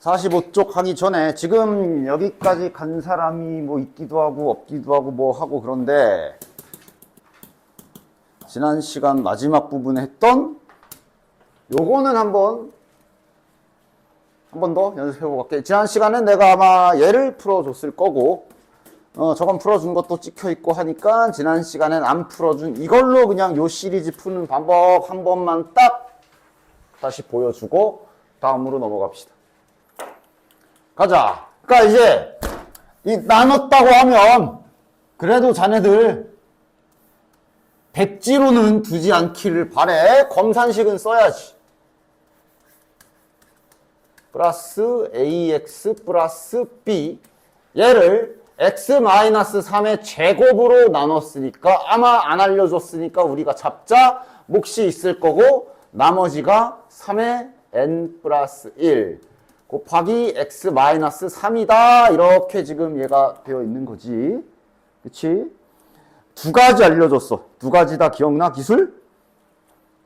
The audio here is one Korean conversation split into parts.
45쪽 하기 전에 지금 여기까지 간 사람이 뭐 있기도 하고 없기도 하고 뭐 하고 그런데 지난 시간 마지막 부분에 했던 요거는 한번 더 연습해보고 갈게요. 지난 시간에 내가 아마 얘를 풀어줬을 거고 저건 풀어준 것도 찍혀있고 하니까 지난 시간엔 안 풀어준 이걸로 그냥 요 시리즈 푸는 방법 한 번만 딱 다시 보여주고 다음으로 넘어갑시다. 가자. 그러니까 이제 이 나눴다고 하면 그래도 자네들 백지로는 두지 않기를 바래. 검산식은 써야지. 플러스 ax 플러스 b 얘를 x-3의 제곱으로 나눴으니까 아마 안 알려줬으니까 우리가 잡자. 몫이 있을 거고 나머지가 3의 n 플러스 1 곱하기 x-3이다. 이렇게 지금 얘가 되어 있는 거지. 그치? 두 가지 알려줬어. 두 가지 다 기억나? 기술?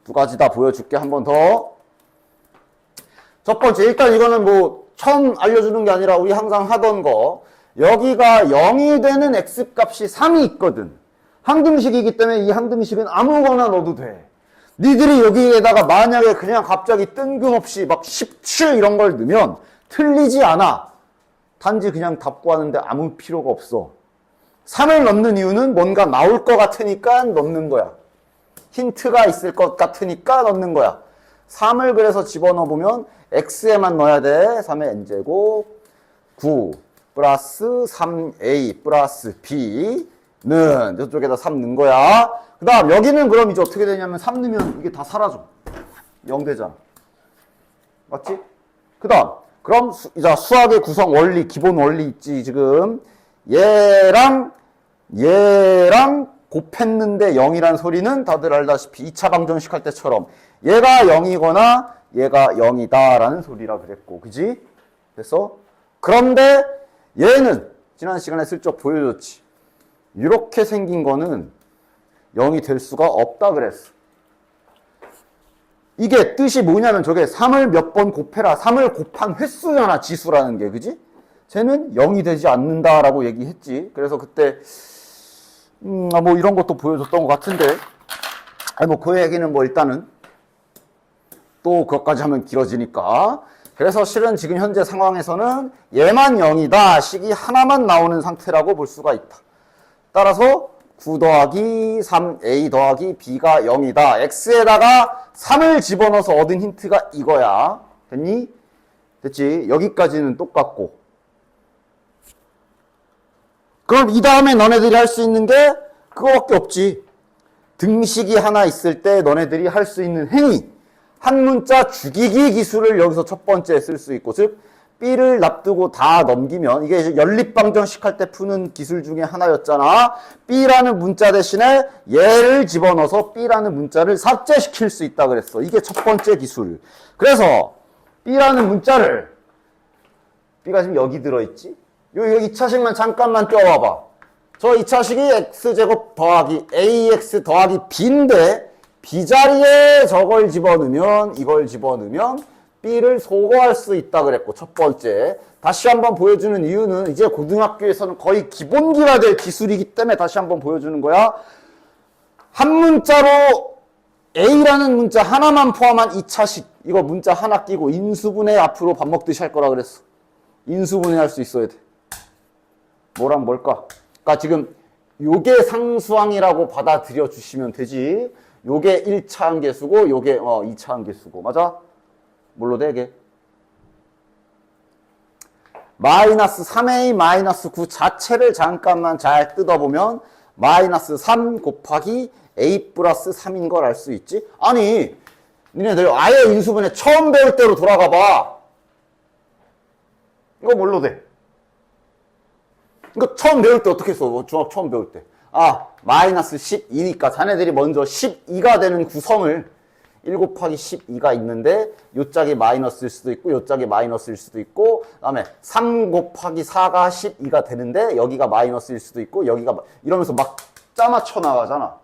두 가지 다 보여줄게. 한 번 더. 첫 번째, 일단 이거는 뭐 처음 알려주는 게 아니라 우리 항상 하던 거. 여기가 0이 되는 x값이 3이 있거든. 항등식이기 때문에 이 항등식은 아무거나 넣어도 돼. 니들이 여기에다가 만약에 그냥 갑자기 뜬금없이 막 17 이런 걸 넣으면 틀리지 않아. 단지 그냥 답 구하는데 아무 필요가 없어. 3을 넣는 이유는 뭔가 나올 것 같으니까 넣는 거야. 힌트가 있을 것 같으니까 넣는 거야. 3을 그래서 집어넣어보면 x에만 넣어야 돼. 3의 n제곱 9 플러스 3a 플러스 b는 이쪽에다 3 넣은 거야. 그 다음 여기는 그럼 이제 어떻게 되냐면 3 넣으면 이게 다 사라져. 0 되잖아. 맞지? 그 다음 그럼 이제 수학의 구성 원리 기본 원리 있지 지금. 얘랑 곱했는데 0이란 소리는 다들 알다시피 2차 방정식 할 때처럼 얘가 0이거나 얘가 0이다 라는 소리라 그랬고 그지? 됐어? 그런데 얘는 지난 시간에 슬쩍 보여줬지. 이렇게 생긴 거는 0이 될 수가 없다 그랬어. 이게 뜻이 뭐냐면 저게 3을 몇 번 곱해라. 3을 곱한 횟수잖아. 지수라는 게. 그지? 쟤는 0이 되지 않는다라고 얘기했지. 그래서 그때 뭐 이런 것도 보여줬던 것 같은데 뭐 그 얘기는 뭐 일단은 또 그것까지 하면 길어지니까. 그래서 실은 지금 현재 상황에서는 얘만 0이다. 식이 하나만 나오는 상태라고 볼 수가 있다. 따라서 9 더하기 3a 더하기 b가 0이다. x에다가 3을 집어넣어서 얻은 힌트가 이거야. 됐니? 됐지? 여기까지는 똑같고. 그럼 이 다음에 너네들이 할 수 있는 게 그거밖에 없지. 등식이 하나 있을 때 너네들이 할 수 있는 행위. 한 문자 죽이기 기술을 여기서 첫 번째 쓸 수 있고, 즉 B를 납두고 다 넘기면 이게 이제 연립방정식 할 때 푸는 기술 중에 하나였잖아. B라는 문자 대신에 얘를 집어넣어서 B라는 문자를 삭제시킬 수 있다 그랬어. 이게 첫 번째 기술. 그래서 B라는 문자를 B가 지금 여기 들어있지? 여기 2차식만 잠깐만 껴와봐. 저 2차식이 x제곱 더하기 ax 더하기 b인데 b 자리에 저걸 집어넣으면 이걸 집어넣으면 b를 소거할 수 있다 그랬고 첫 번째. 다시 한번 보여주는 이유는 이제 고등학교에서는 거의 기본기가 될 기술이기 때문에 다시 한번 보여주는 거야. 한 문자로 a라는 문자 하나만 포함한 2차식 이거 문자 하나 끼고 인수분해 앞으로 밥 먹듯이 할 거라 그랬어. 인수분해 할 수 있어야 돼. 뭐랑 뭘까? 그러니까 지금 요게 상수항이라고 받아들여 주시면 되지. 요게 1차 함계수고 요게 2차 함계수고. 맞아? 뭘로 돼 이게? 마이너스 3a 마이너스 9 자체를 잠깐만 잘 뜯어보면 마이너스 3 곱하기 a 플러스 3인 걸 알 수 있지? 아니 니네들 아예 인수분해 처음 배울 때로 돌아가 봐. 이거 뭘로 돼? 이거 처음 배울 때 어떻게 써? 중학 처음 배울 때. 마이너스 12니까 자네들이 먼저 12가 되는 구성을 1 곱하기 12가 있는데 요 짝이 마이너스일 수도 있고 요 짝이 마이너스일 수도 있고 그 다음에 3 곱하기 4가 12가 되는데 여기가 마이너스일 수도 있고 여기가 이러면서 막 짜맞춰 나가잖아.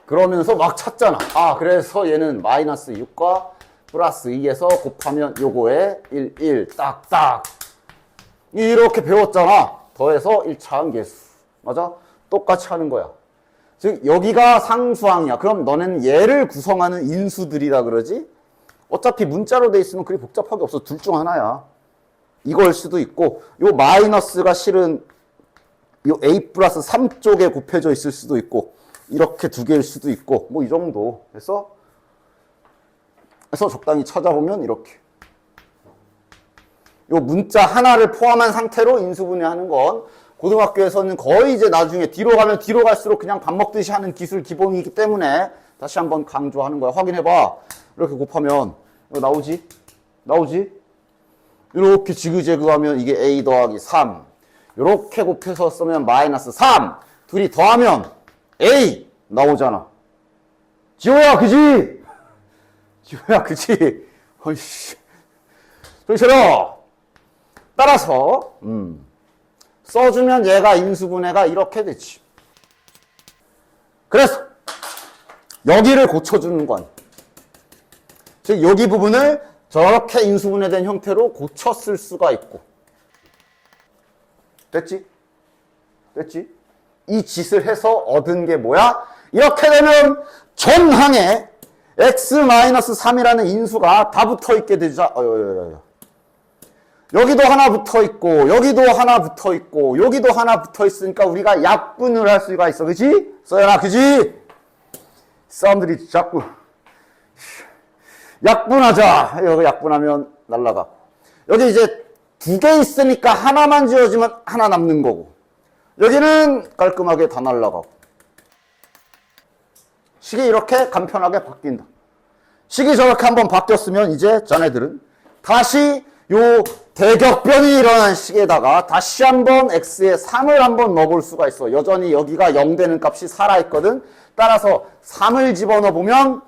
그러면서 막 찾잖아. 그래서 얘는 마이너스 6과 플러스 2에서 곱하면 요거에 1, 1, 딱딱. 이렇게 배웠잖아. 더해서 1차 함계수. 맞아? 똑같이 하는 거야. 즉 여기가 상수항이야. 그럼 너는 얘를 구성하는 인수들이라 그러지? 어차피 문자로 돼 있으면 그리 복잡하게 없어. 둘 중 하나야. 이걸 수도 있고 요 마이너스가 실은 요 a 플러스 3 쪽에 곱해져 있을 수도 있고 이렇게 두 개일 수도 있고 뭐 이 정도. 그래서 적당히 찾아보면 이렇게 요 문자 하나를 포함한 상태로 인수분해하는 건 고등학교에서는 거의 이제 나중에 뒤로 가면 뒤로 갈수록 그냥 밥 먹듯이 하는 기술 기본이기 때문에 다시 한번 강조하는 거야. 확인해봐. 이렇게 곱하면 이거 나오지? 나오지? 이렇게 지그재그하면 이게 a 더하기 3. 이렇게 곱해서 쓰면 마이너스 3. 둘이 더하면 a 나오잖아. 지호야, 그지? 지호야, 그지? 어이씨. 저기 싫어. 따라서 써주면 얘가 인수분해가 이렇게 되지. 그래서 여기를 고쳐주는 건 즉 여기 부분을 저렇게 인수분해된 형태로 고쳤을 수가 있고. 됐지? 됐지? 이 짓을 해서 얻은 게 뭐야? 이렇게 되면 전항에 x-3이라는 인수가 다 붙어있게 되자. 여기도 하나 붙어있고 여기도 하나 붙어있고 여기도 하나 붙어있으니까 우리가 약분을 할 수가 있어. 그치? 써야나, 그치? 사람들이 자꾸 약분하자. 여기 약분하면 날라가. 여기 이제 두 개 있으니까 하나만 지워지면 하나 남는 거고 여기는 깔끔하게 다 날라가고 식이 이렇게 간편하게 바뀐다. 식이 저렇게 한번 바뀌었으면 이제 자네들은 다시 요 대격변이 일어난 식에다가 다시 한번 x에 3을 한번 넣어볼 수가 있어. 여전히 여기가 0 되는 값이 살아있거든. 따라서 3을 집어넣어 보면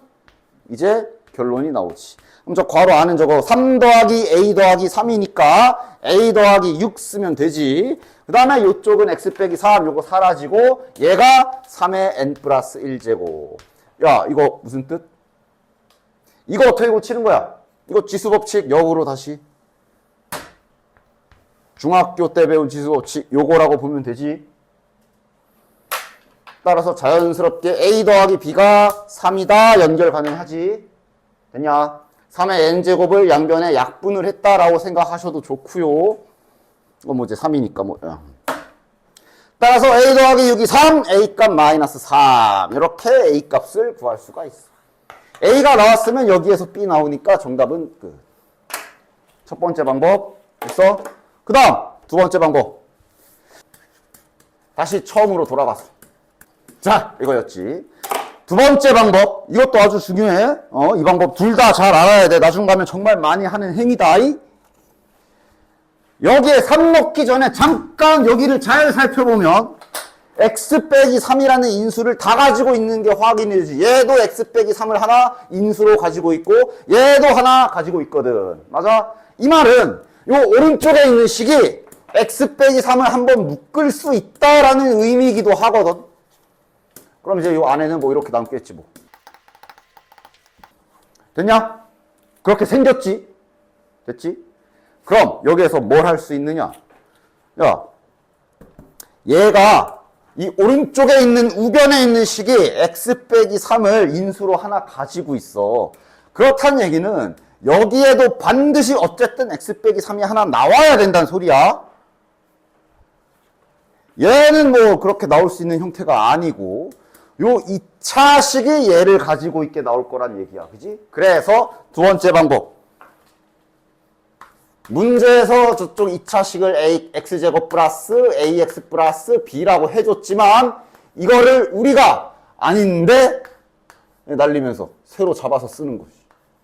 이제 결론이 나오지. 그럼 저 괄호 안은 저거 3 더하기 a 더하기 3이니까 a 더하기 6 쓰면 되지. 그 다음에 이쪽은 x 빼기 3 요거 사라지고 얘가 3의 n 플러스 1제곱. 야, 이거 무슨 뜻? 이거 어떻게 고치는 거야? 이거 지수법칙 역으로 다시 중학교 때 배운 지수법칙 요거라고 보면 되지. 따라서 자연스럽게 a 더하기 b가 3이다 연결 가능하지. 됐냐? 3의 n제곱을 양변에 약분을 했다라고 생각하셔도 좋고요. 이거 뭐 이제 3이니까 뭐. 따라서 a 더하기 6이 3, a 값 마이너스 3. 이렇게 a 값을 구할 수가 있어. a가 나왔으면 여기에서 b 나오니까 정답은 끝. 첫 번째 방법 됐어? 그 다음 두 번째 방법. 다시 처음으로 돌아갔어. 자, 이거였지. 두 번째 방법, 이것도 아주 중요해. 이 방법 둘 다 잘 알아야 돼. 나중 가면 정말 많이 하는 행위다. 여기에 3 넣기 전에 잠깐 여기를 잘 살펴보면 x 빼기 3이라는 인수를 다 가지고 있는 게 확인이 되지. 얘도 x 빼기 3을 하나 인수로 가지고 있고 얘도 하나 가지고 있거든. 맞아? 이 말은 요 오른쪽에 있는 식이 x 빼기 3을 한번 묶을 수 있다라는 의미이기도 하거든. 그럼 이제 요 안에는 뭐 이렇게 남겠지 뭐. 됐냐? 그렇게 생겼지? 됐지? 그럼 여기에서 뭘 할 수 있느냐? 야, 얘가 이 오른쪽에 있는 우변에 있는 식이 x 빼기 3을 인수로 하나 가지고 있어. 그렇다는 얘기는 여기에도 반드시 어쨌든 x 빼기 3이 하나 나와야 된다는 소리야. 얘는 뭐 그렇게 나올 수 있는 형태가 아니고 요 2차식이 얘를 가지고 있게 나올 거란 얘기야. 그지? 그래서 두 번째 방법. 문제에서 저쪽 2차식을 x제곱 플러스 ax 플러스 b라고 해줬지만 이거를 우리가 아닌데 날리면서 새로 잡아서 쓰는 거지.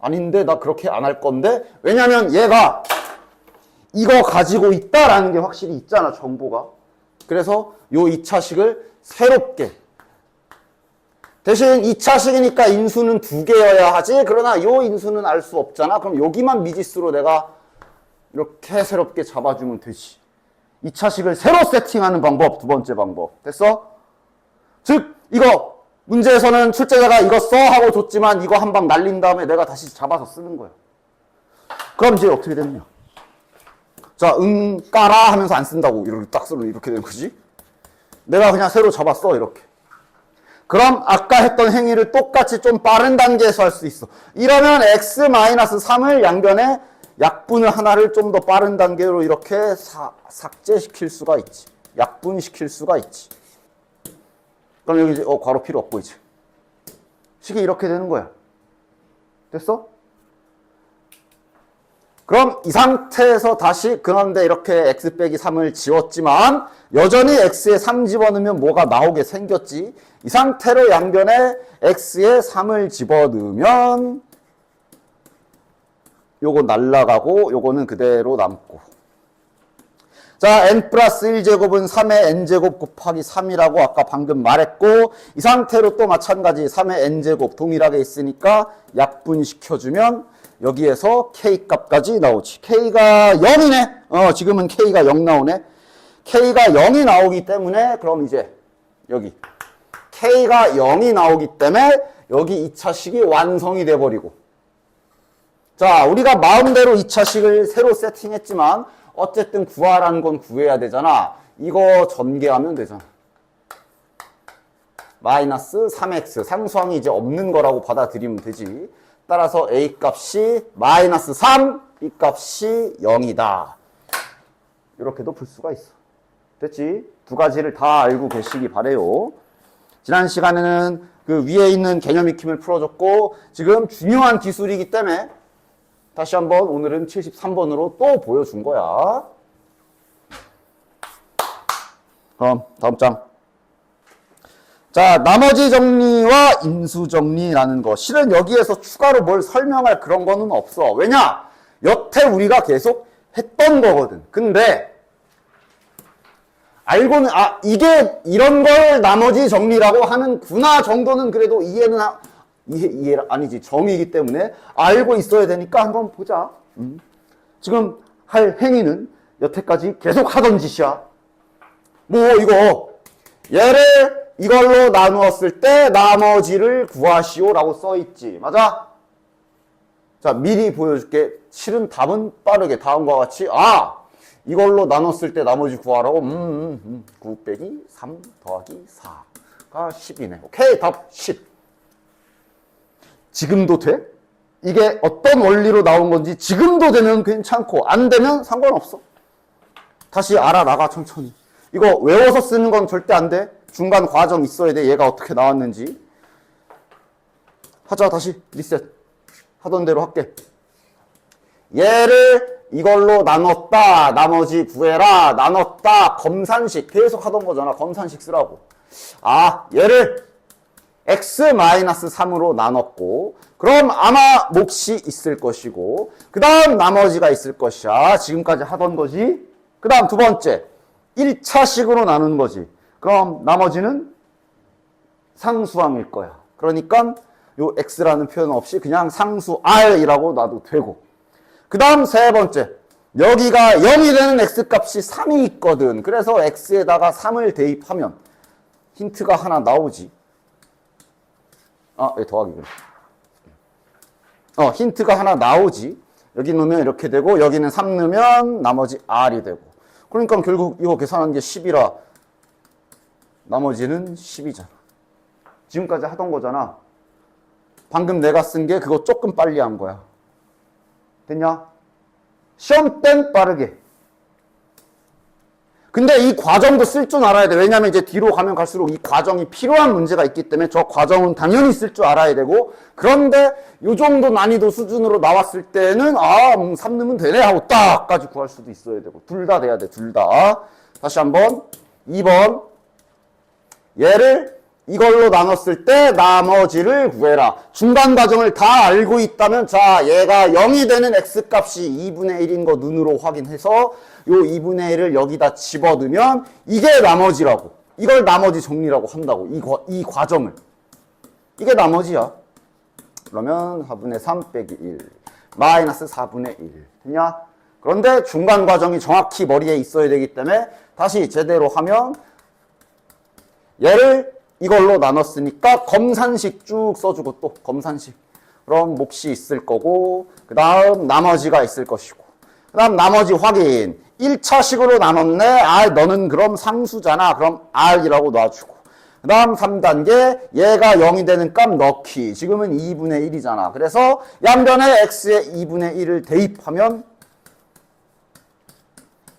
아닌데 나 그렇게 안 할 건데 왜냐면 얘가 이거 가지고 있다라는 게 확실히 있잖아, 정보가. 그래서 요 2차식을 새롭게 대신 2차식이니까 인수는 두 개여야 하지. 그러나 요 인수는 알 수 없잖아. 그럼 여기만 미지수로 내가 이렇게 새롭게 잡아주면 되지. 2차식을 새로 세팅하는 방법, 두 번째 방법. 됐어? 즉 이거 문제에서는 출제자가 이거 써 하고 줬지만 이거 한 방 날린 다음에 내가 다시 잡아서 쓰는 거야. 그럼 이제 어떻게 되느냐? 자, 까라 하면서 안 쓴다고 이렇게 딱 쓰면 이렇게 되는 거지. 내가 그냥 새로 잡았어 이렇게. 그럼 아까 했던 행위를 똑같이 좀 빠른 단계에서 할 수 있어. 이러면 x-3을 양변에 약분을 하나를 좀 더 빠른 단계로 이렇게 삭제시킬 수가 있지. 약분시킬 수가 있지. 그럼 여기 이제 괄호 필요 없고 이제 식이 이렇게 되는 거야. 됐어? 그럼 이 상태에서 다시 그런데 이렇게 x 빼기 3을 지웠지만 여전히 x에 3 집어넣으면 뭐가 나오게 생겼지. 이 상태로 양변에 x에 3을 집어넣으면 요거 날라가고 요거는 그대로 남고. 자, n 플러스 1제곱은 3의 n제곱 곱하기 3이라고 아까 방금 말했고 이 상태로 또 마찬가지 3의 n제곱 동일하게 있으니까 약분시켜주면 여기에서 k 값까지 나오지. k가 0이네. 지금은 k가 0 나오네. k가 0이 나오기 때문에 그럼 이제 여기 k가 0이 나오기 때문에 여기 2차식이 완성이 돼버리고. 자, 우리가 마음대로 2차식을 새로 세팅했지만 어쨌든 구하라는 건 구해야 되잖아. 이거 전개하면 되잖아. 마이너스 3x 상수항이 이제 없는 거라고 받아들이면 되지. 따라서 a 값이 마이너스 3, b 값이 0이다. 이렇게도 풀 수가 있어. 됐지? 두 가지를 다 알고 계시기 바래요. 지난 시간에는 그 위에 있는 개념 익힘을 풀어줬고 지금 중요한 기술이기 때문에 다시 한번 오늘은 73번으로 또 보여준 거야. 그럼 다음 장. 자, 나머지 정리와 인수 정리라는 거. 실은 여기에서 추가로 뭘 설명할 그런 거는 없어. 왜냐? 여태 우리가 계속 했던 거거든. 근데 알고는 이게 이런 걸 나머지 정리라고 하는구나 정도는 그래도 이해 아니지 정의이기 때문에 알고 있어야 되니까 한번 보자. 지금 할 행위는 여태까지 계속 하던 짓이야. 뭐 이거 얘를 이걸로 나누었을 때 나머지를 구하시오라고 써있지. 맞아? 자, 미리 보여줄게. 실은 답은 빠르게 다음과 같이 이걸로 나눴을 때 나머지 구하라고 9 빼기 3 더하기 4가 10이네. 오케이, 답 10. 지금도 돼? 이게 어떤 원리로 나온 건지 지금도 되면 괜찮고 안 되면 상관없어. 다시 알아나가 천천히. 이거 외워서 쓰는 건 절대 안 돼. 중간 과정 있어야 돼. 얘가 어떻게 나왔는지. 하자. 다시 리셋. 하던 대로 할게. 얘를 이걸로 나눴다. 나머지 구해라. 나눴다. 검산식. 계속 하던 거잖아. 검산식 쓰라고. 얘를 x-3으로 나눴고 그럼 아마 몫이 있을 것이고 그 다음 나머지가 있을 것이야. 지금까지 하던 거지. 그 다음 두 번째 1차식으로 나눈 거지. 그럼 나머지는 상수항일 거야. 그러니까 요 x라는 표현 없이 그냥 상수 r이라고 놔도 되고 그 다음 세 번째 여기가 0이 되는 x값이 3이 있거든. 그래서 x에다가 3을 대입하면 힌트가 하나 나오지. 왜 더하기 그래. 힌트가 하나 나오지. 여기 넣으면 이렇게 되고 여기는 3 넣으면 나머지 r이 되고 그러니까 결국 이거 계산한 게 10이라 나머지는 10이잖아. 지금까지 하던 거잖아. 방금 내가 쓴 게 그거 조금 빨리 한 거야. 됐냐? 시험 땐 빠르게. 근데 이 과정도 쓸 줄 알아야 돼. 왜냐면 이제 뒤로 가면 갈수록 이 과정이 필요한 문제가 있기 때문에 저 과정은 당연히 쓸 줄 알아야 되고 그런데 요 정도 난이도 수준으로 나왔을 때는 3 넣으면 되네 하고 딱까지 구할 수도 있어야 되고 둘 다 돼야 돼. 둘 다. 다시 한번 2번 얘를 이걸로 나눴을 때 나머지를 구해라. 중간 과정을 다 알고 있다면 자 얘가 0이 되는 x값이 2분의 1인 거 눈으로 확인해서 요 2분의 1을 여기다 집어넣으면 이게 나머지라고. 이걸 나머지 정리라고 한다고. 이 과정을. 이게 나머지야. 그러면 4분의 3 빼기 1 마이너스 4분의 1 됐냐? 그런데 중간 과정이 정확히 머리에 있어야 되기 때문에 다시 제대로 하면 얘를 이걸로 나눴으니까 검산식 쭉 써주고 또 검산식. 그럼 몫이 있을 거고 그 다음 나머지가 있을 것이고 그 다음 나머지 확인. 1차식으로 나눴네. 아, 너는 그럼 상수잖아. 그럼 R이라고 놔주고 그 다음 3단계 얘가 0이 되는 값 넣기. 지금은 2분의 1이잖아. 그래서 양변에 x에 2분의 1을 대입하면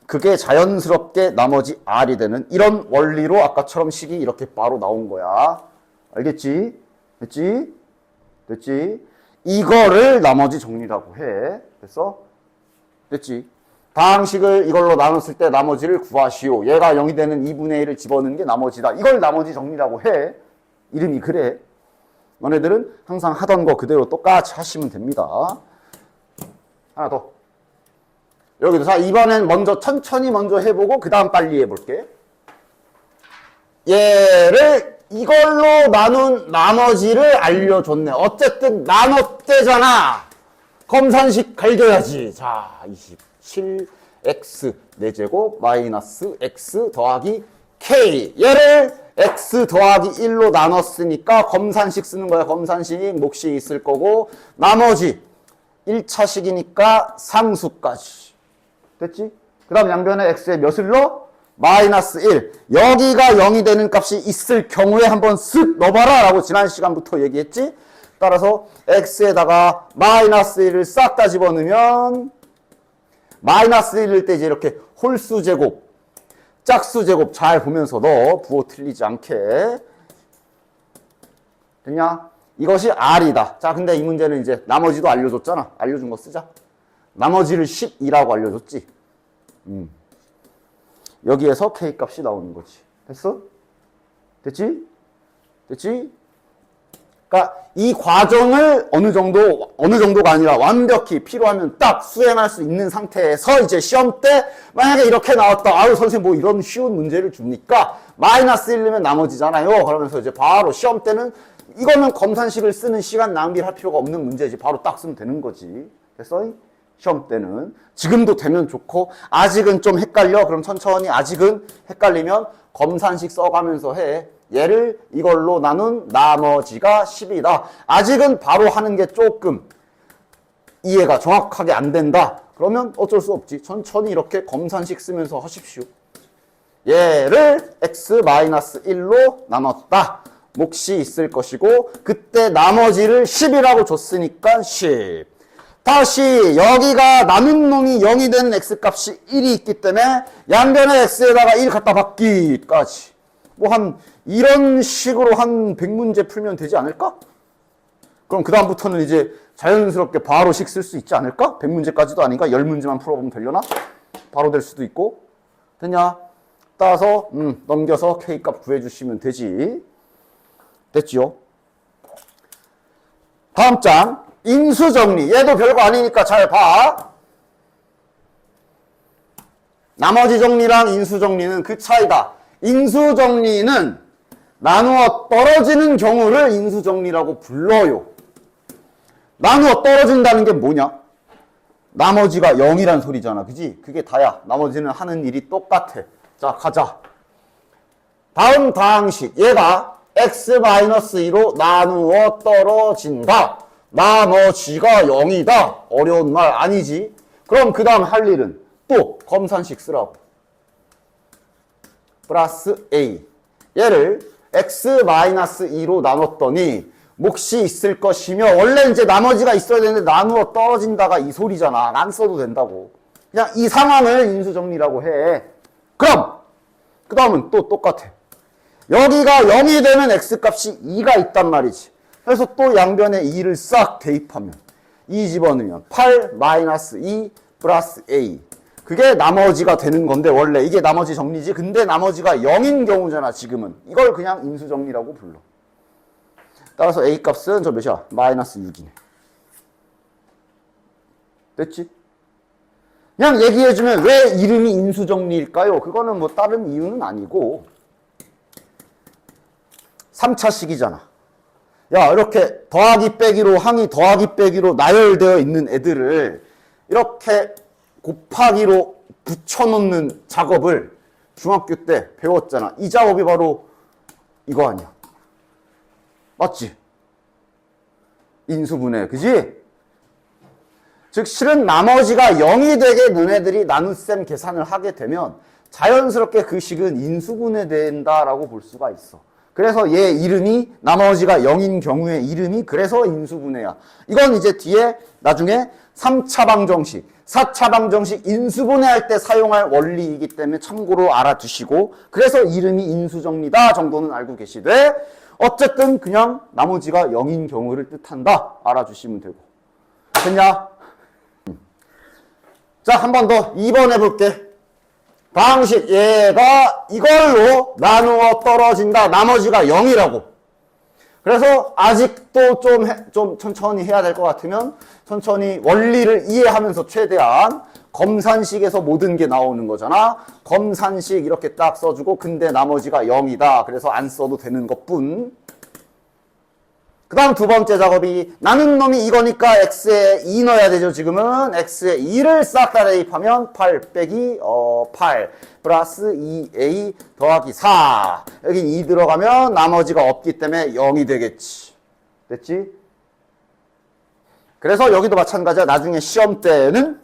그게 자연스럽게 나머지 R이 되는 이런 원리로 아까처럼 식이 이렇게 바로 나온 거야. 알겠지? 됐지? 됐지? 이거를 나머지 정리라고 해. 됐어? 됐지? 다항식을 이걸로 나눴을 때 나머지를 구하시오. 얘가 0이 되는 2분의 1을 집어넣는 게 나머지다. 이걸 나머지 정리라고 해. 이름이 그래. 너네들은 항상 하던 거 그대로 똑같이 하시면 됩니다. 하나 더. 여기도 자, 이번엔 먼저 천천히 먼저 해보고 그 다음 빨리 해볼게. 얘를 이걸로 나눈 나머지를 알려줬네. 어쨌든 나눴대잖아. 검산식 갈겨야지. 자, 27x 4제곱 마이너스 x 더하기 k. 얘를 x 더하기 1로 나눴으니까 검산식 쓰는 거야. 검산식 몫이 있을 거고 나머지 1차식이니까 상수까지. 됐지? 그 다음 양변에 x에 몇을 넣어? 마이너스 1. 여기가 0이 되는 값이 있을 경우에 한번 쓱 넣어봐라 라고 지난 시간부터 얘기했지? 따라서 x에다가 마이너스 1을 싹 다 집어넣으면 마이너스 1일 때 이제 이렇게 홀수 제곱, 짝수 제곱 잘 보면서 넣어. 부호 틀리지 않게. 됐냐? 이것이 R이다. 자, 근데 이 문제는 이제 나머지도 알려줬잖아. 알려준 거 쓰자. 나머지를 12라고 알려줬지. 여기에서 K 값이 나오는 거지. 됐어? 됐지? 됐지? 그러니까 이 과정을 어느 정도가 아니라 완벽히 필요하면 딱 수행할 수 있는 상태에서 이제 시험 때 만약에 이렇게 나왔다. 아유, 선생님 뭐 이런 쉬운 문제를 줍니까? 마이너스 1이면 나머지잖아요. 그러면서 이제 바로 시험 때는 이거는 검산식을 쓰는 시간 낭비를 할 필요가 없는 문제지. 바로 딱 쓰면 되는 거지. 됐어? 시험 때는. 지금도 되면 좋고 아직은 좀 헷갈려. 그럼 천천히 아직은 헷갈리면 검산식 써가면서 해. 얘를 이걸로 나눈 나머지가 10이다. 아직은 바로 하는 게 조금 이해가 정확하게 안 된다. 그러면 어쩔 수 없지. 천천히 이렇게 검산식 쓰면서 하십시오. 얘를 x-1로 나눴다. 몫이 있을 것이고 그때 나머지를 10이라고 줬으니까 10. 다시 여기가 나눈 놈이 0이 되는 x값이 1이 있기 때문에 양변의 x에다가 1 갖다 받기까지. 뭐 한 이런 식으로 한 100문제 풀면 되지 않을까? 그럼 그 다음부터는 이제 자연스럽게 바로 식 쓸 수 있지 않을까? 100문제까지도 아닌가? 10문제만 풀어보면 되려나? 바로 될 수도 있고. 됐냐? 따라서 넘겨서 K값 구해주시면 되지. 됐지요? 다음 장 인수정리. 얘도 별거 아니니까 잘 봐. 나머지 정리랑 인수정리는 그 차이다. 인수정리는 나누어 떨어지는 경우를 인수정리라고 불러요. 나누어 떨어진다는 게 뭐냐? 나머지가 0이란 소리잖아. 그지? 그게 다야. 나머지는 하는 일이 똑같아. 자, 가자. 다음 다항식. 얘가 x-2로 나누어 떨어진다. 나머지가 0이다. 어려운 말 아니지? 그럼 그 다음 할 일은 또 검산식 쓰라고. 플러스 a. 얘를 x-2로 나눴더니 몫이 있을 것이며 원래 이제 나머지가 있어야 되는데 나누어 떨어진다가 이 소리잖아. 안 써도 된다고. 그냥 이 상황을 인수정리라고 해. 그럼 그 다음은 또 똑같아. 여기가 0이 되면 x값이 2가 있단 말이지. 그래서 또 양변에 2를 싹 대입하면 2 집어넣으면 8-2 플러스 a. 그게 나머지가 되는 건데 원래 이게 나머지 정리지. 근데 나머지가 0인 경우잖아 지금은. 이걸 그냥 인수정리라고 불러. 따라서 a 값은 저 몇이야? 마이너스 6이네. 됐지? 그냥 얘기해주면 왜 이름이 인수정리일까요? 그거는 뭐 다른 이유는 아니고 3차식이잖아. 야, 이렇게 더하기 빼기로 항이 더하기 빼기로 나열되어 있는 애들을 이렇게 곱하기로 붙여놓는 작업을 중학교 때 배웠잖아. 이 작업이 바로 이거 아니야. 맞지? 인수분해, 그지? 즉 실은 나머지가 0이 되게 너네들이 나눗셈 계산을 하게 되면 자연스럽게 그 식은 인수분해된다라고 볼 수가 있어. 그래서 얘 이름이 나머지가 0인 경우의 이름이 그래서 인수분해야. 이건 이제 뒤에 나중에 3차 방정식, 4차 방정식 인수분해할 때 사용할 원리이기 때문에 참고로 알아두시고 그래서 이름이 인수정리다 정도는 알고 계시되 어쨌든 그냥 나머지가 0인 경우를 뜻한다 알아주시면 되고. 됐냐? 자, 한 번 더 2번 해볼게. 방식 얘가 이걸로 나누어 떨어진다. 나머지가 0이라고. 그래서 아직도 좀 천천히 해야 될 것 같으면 천천히 원리를 이해하면서 최대한 검산식에서 모든 게 나오는 거잖아. 검산식 이렇게 딱 써주고 근데 나머지가 0이다. 그래서 안 써도 되는 것뿐. 그 다음 두 번째 작업이 나눈 놈이 이거니까 x에 2 넣어야 되죠. 지금은 x에 2를 싹 다 대입하면 8 빼기 8 플러스 2a 더하기 4 여긴 2 들어가면 나머지가 없기 때문에 0이 되겠지. 됐지? 그래서 여기도 마찬가지야. 나중에 시험 때는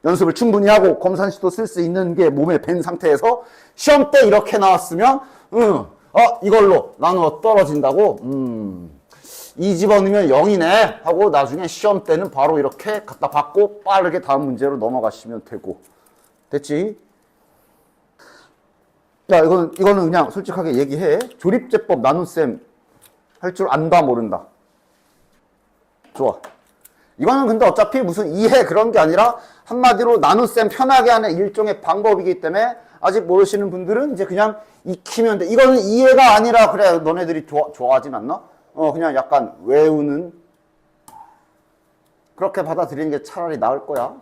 연습을 충분히 하고 검산식도 쓸 수 있는 게 몸에 밴 상태에서 시험 때 이렇게 나왔으면 이걸로 나누어 떨어진다고 2 집어넣으면 0이네 하고 나중에 시험 때는 바로 이렇게 갖다 받고 빠르게 다음 문제로 넘어가시면 되고. 됐지? 야, 이거는 그냥 솔직하게 얘기해. 조립제법 나눗셈 할 줄 안다 모른다. 좋아. 이거는 근데 어차피 무슨 이해 그런 게 아니라 한마디로 나눗셈 편하게 하는 일종의 방법이기 때문에 아직 모르시는 분들은 이제 그냥 익히면 돼. 이거는 이해가 아니라 그래 너네들이 좋아하진 않나? 그냥 약간 외우는 그렇게 받아들이는 게 차라리 나을 거야.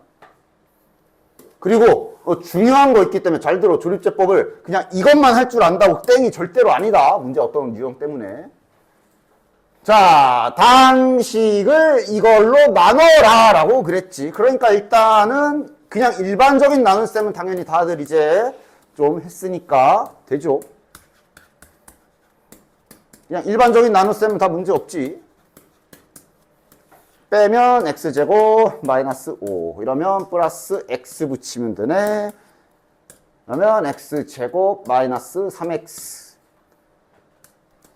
그리고 중요한 거 있기 때문에 잘 들어. 조립제법을 그냥 이것만 할 줄 안다고 땡이 절대로 아니다. 문제 어떤 유형 때문에. 자, 당식을 이걸로 나눠라 라고 그랬지. 그러니까 일단은 그냥 일반적인 나눗셈은 당연히 다들 이제 좀 했으니까 되죠. 그냥 일반적인 나눗셈은 다 문제 없지. 빼면 x제곱 마이너스 5 이러면 플러스 x 붙이면 되네. 그러면 x제곱 마이너스 3x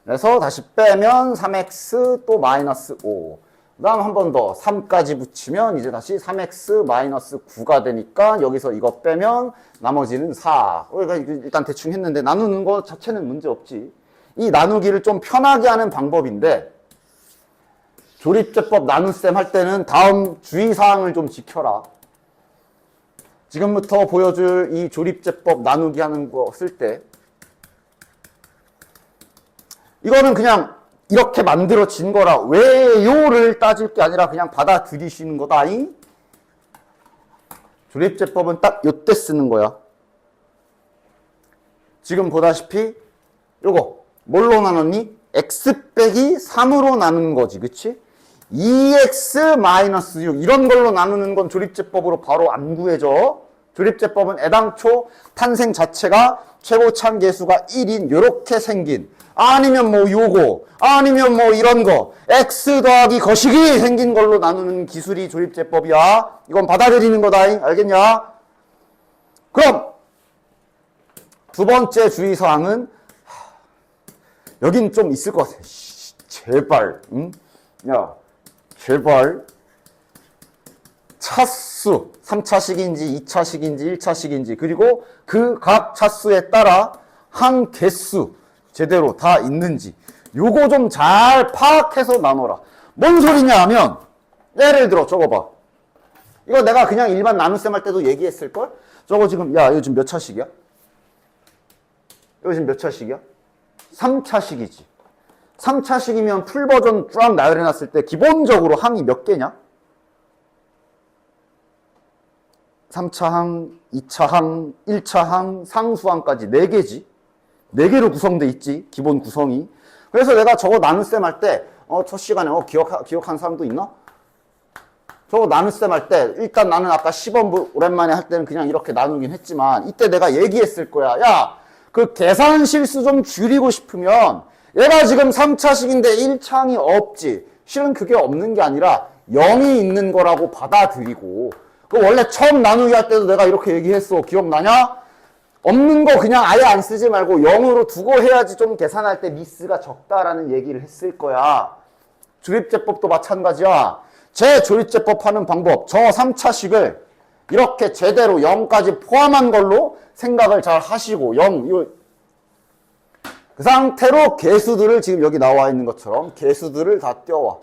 그래서 다시 빼면 3x 또 마이너스 5 그 다음 한 번 더 3까지 붙이면 이제 다시 3x 마이너스 9가 되니까 여기서 이거 빼면 나머지는 4 일단 대충 했는데 나누는 거 자체는 문제 없지. 이 나누기를 좀 편하게 하는 방법인데 조립제법 나눗셈 할 때는 다음 주의사항을 좀 지켜라. 지금부터 보여줄 이 조립제법 나누기 하는 거 쓸 때 이거는 그냥 이렇게 만들어진 거라 왜요를 따질 게 아니라 그냥 받아들이시는 거다. 조립제법은 딱 요때 쓰는 거야. 지금 보다시피 요거 뭘로 나눴니? x 빼기 3으로 나누는 거지. 그치? 2x-6 이런 걸로 나누는 건 조립제법으로 바로 안 구해져. 조립제법은 애당초 탄생 자체가 최고참 계수가 1인 요렇게 생긴 아니면 뭐 요거 아니면 뭐 이런 거 x 더하기 거시기 생긴 걸로 나누는 기술이 조립제법이야. 이건 받아들이는 거다. 알겠냐? 그럼 두 번째 주의사항은 여긴 좀 있을 것 같아. 제발, 응? 야, 제발. 차수, 3차식인지, 2차식인지, 1차식인지, 그리고 그 각 차수에 따라 한 개수 제대로 다 있는지, 요거 좀 잘 파악해서 나눠라. 뭔 소리냐 하면, 예를 들어, 저거 봐. 이거 내가 그냥 일반 나눗셈 할 때도 얘기했을걸? 저거 지금, 야, 이거 지금 몇 차식이야? 이거 지금 몇 차식이야? 3차식이지. 3차식이면 풀버전 쫙 나열해놨을 때 기본적으로 항이 몇 개냐? 3차항, 2차항, 1차항, 상수항까지 4개지. 4개로 구성돼 있지. 기본 구성이. 그래서 내가 저거 나눗셈 할 때 첫 시간에 기억한 사람도 있나? 저거 나눗셈 할 때 일단 나는 아까 10원 오랜만에 할 때는 그냥 이렇게 나누긴 했지만 이때 내가 얘기했을 거야. 야, 그 계산 실수 좀 줄이고 싶으면 얘가 지금 3차식인데 1차항이 없지. 실은 그게 없는 게 아니라 0이 있는 거라고 받아들이고, 그 원래 처음 나누기 할 때도 내가 이렇게 얘기했어. 기억나냐? 없는 거 그냥 아예 안 쓰지 말고 0으로 두고 해야지 좀 계산할 때 미스가 적다라는 얘기를 했을 거야. 조립제법도 마찬가지야. 제 조립제법 하는 방법, 저 3차식을 이렇게 제대로 0까지 포함한 걸로 생각을 잘 하시고, 0, 그 상태로 개수들을 지금 여기 나와 있는 것처럼 개수들을 다 띄워와.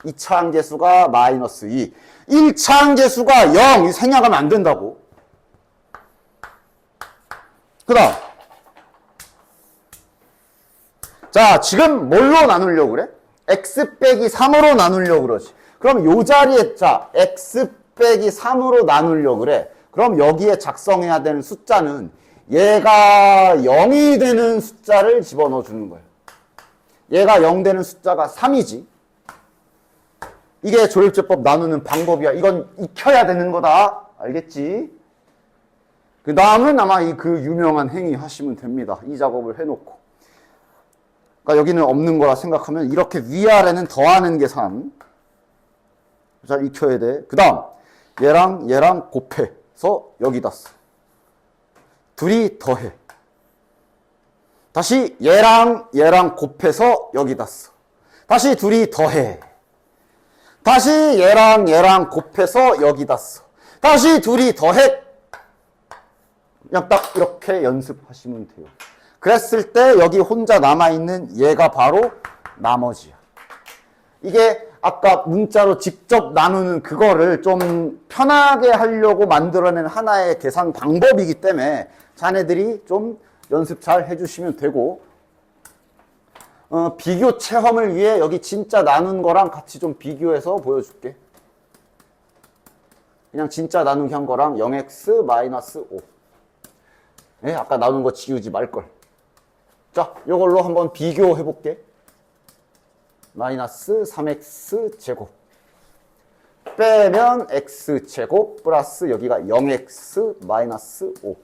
2차 항계수가 마이너스 2, 1차 항계수가 0, 이 생략하면 안 된다고. 그 다음, 자, 지금 뭘로 나누려고 그래? x 빼기 3으로 나누려고 그러지. 그럼 요 자리에, 자, x 빼기 3으로 나누려고 그래. 그럼 여기에 작성해야 되는 숫자는 얘가 0이 되는 숫자를 집어넣어 주는 거예요. 얘가 0 되는 숫자가 3이지. 이게 조립제법 나누는 방법이야. 이건 익혀야 되는 거다. 알겠지? 그 다음은 아마 그 유명한 행위 하시면 됩니다. 이 작업을 해놓고. 그러니까 여기는 없는 거라 생각하면 이렇게 위아래는 더하는 계산. 잘 익혀야 돼. 그 다음, 얘랑 곱해서 여기다 써. 둘이 더해. 다시 얘랑 곱해서 여기다 써. 다시 둘이 더해. 다시 얘랑 곱해서 여기다 써. 다시 둘이 더해. 그냥 딱 이렇게 연습하시면 돼요. 그랬을 때 여기 혼자 남아있는 얘가 바로 나머지야. 이게 아까 문자로 직접 나누는 그거를 좀 편하게 하려고 만들어낸 하나의 계산 방법이기 때문에 자네들이 좀 연습 잘 해주시면 되고, 비교 체험을 위해 여기 진짜 나눈 거랑 같이 좀 비교해서 보여줄게. 그냥 진짜 나누기 한 거랑 0x-5. 네, 아까 나눈 거 지우지 말걸. 자, 이걸로 한번 비교해 볼게. 마이너스 3x 제곱 빼면 x 제곱 플러스 여기가 0x 마이너스 5.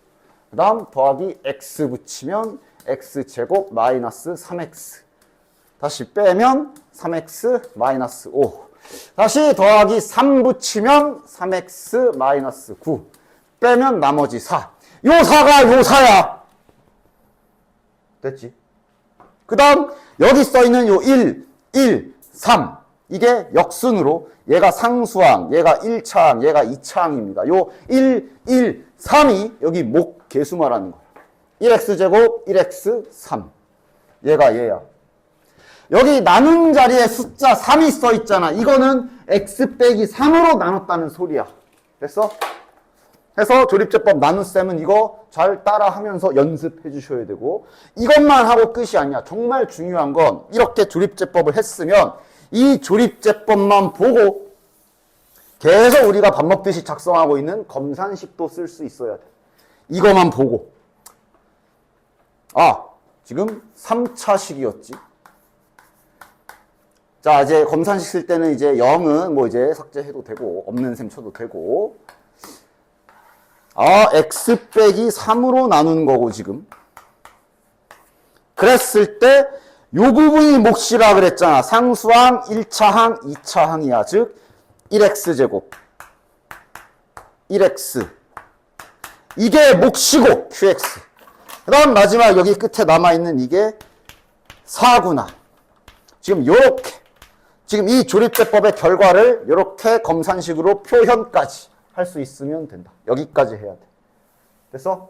그 다음 더하기 x 붙이면 x 제곱 마이너스 3x. 다시 빼면 3x 마이너스 5. 다시 더하기 3 붙이면 3x 마이너스 9. 빼면 나머지 4. 요 4가 요 4야. 됐지? 그 다음 여기 써있는 요 1, 3. 이게 역순으로 얘가 상수항, 얘가 1차항, 얘가 2차항입니다. 요 1, 3이 여기 목 개수 말하는 거야. 1x제곱, 1x3. 얘가 얘야. 여기 나눈 자리에 숫자 3이 써 있잖아. 이거는 x 빼기 3으로 나눴다는 소리야. 됐어? 해서 조립제법 나눗셈은 이거 잘 따라하면서 연습해 주셔야 되고, 이것만 하고 끝이 아니야. 정말 중요한 건 이렇게 조립제법을 했으면 이 조립제법만 보고 계속 우리가 밥 먹듯이 작성하고 있는 검산식도 쓸 수 있어야 돼. 이거만 보고. 아, 지금 3차식이었지. 자, 이제 검산식 쓸 때는 이제 0은 뭐 이제 삭제해도 되고, 없는 셈 쳐도 되고. 아, x 빼기 3으로 나눈 거고, 지금. 그랬을 때, 요 부분이 몫이라 그랬잖아. 상수항, 1차항, 2차항이야. 즉, 1x제곱. 1x. 이게 몫이고, qx. 그 다음 마지막 여기 끝에 남아있는 이게 4구나. 지금 요렇게. 지금 이 조립제법의 결과를 요렇게 검산식으로 표현까지 할 수 있으면 된다. 여기까지 해야 돼. 됐어?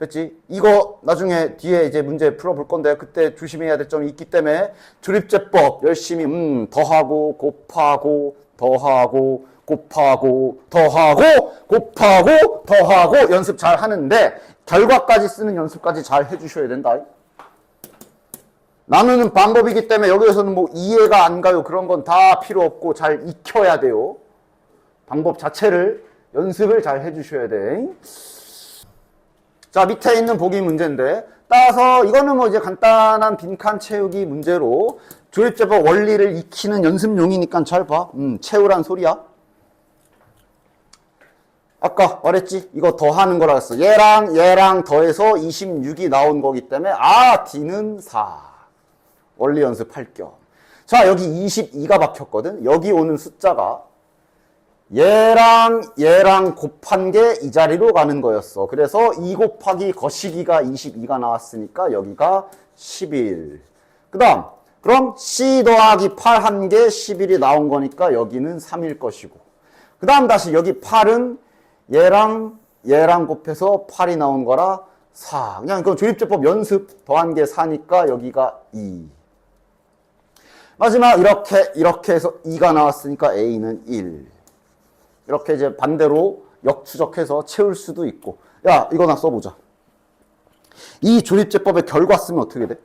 됐지? 이거 나중에 뒤에 이제 문제 풀어볼 건데 그때 조심해야 될 점이 있기 때문에 조립제법 열심히 더하고 곱하고 더하고 곱하고 더하고 곱하고 더하고 연습 잘 하는데 결과까지 쓰는 연습까지 잘 해주셔야 된다. 나누는 방법이기 때문에 여기에서는 뭐 이해가 안 가요. 그런 건 다 필요 없고 잘 익혀야 돼요. 방법 자체를 연습을 잘 해주셔야 돼. 자, 밑에 있는 보기 문제인데 따라서 이거는 뭐 이제 간단한 빈칸 채우기 문제로 조립제법 원리를 익히는 연습용이니까 잘 봐. 채우란 소리야. 아까 말했지? 이거 더하는 거라 했어. 얘랑 더해서 26이 나온 거기 때문에 D는 4. 원리 연습할 겸. 자, 여기 22가 박혔거든. 여기 오는 숫자가 얘랑 곱한 게 이 자리로 가는 거였어. 그래서 2 곱하기 거시기가 22가 나왔으니까 여기가 11. 그 다음, 그럼 C 더하기 8 한 게 11이 나온 거니까 여기는 3일 것이고. 그 다음 다시 여기 8은 얘랑 곱해서 8이 나온 거라 4. 그냥 그 조립제법 연습 더한 게 4니까 여기가 2. 마지막 이렇게 해서 2가 나왔으니까 A는 1. 이렇게 이제 반대로 역추적해서 채울 수도 있고. 야, 이거나 써보자. 이 조립제법의 결과 쓰면 어떻게 돼?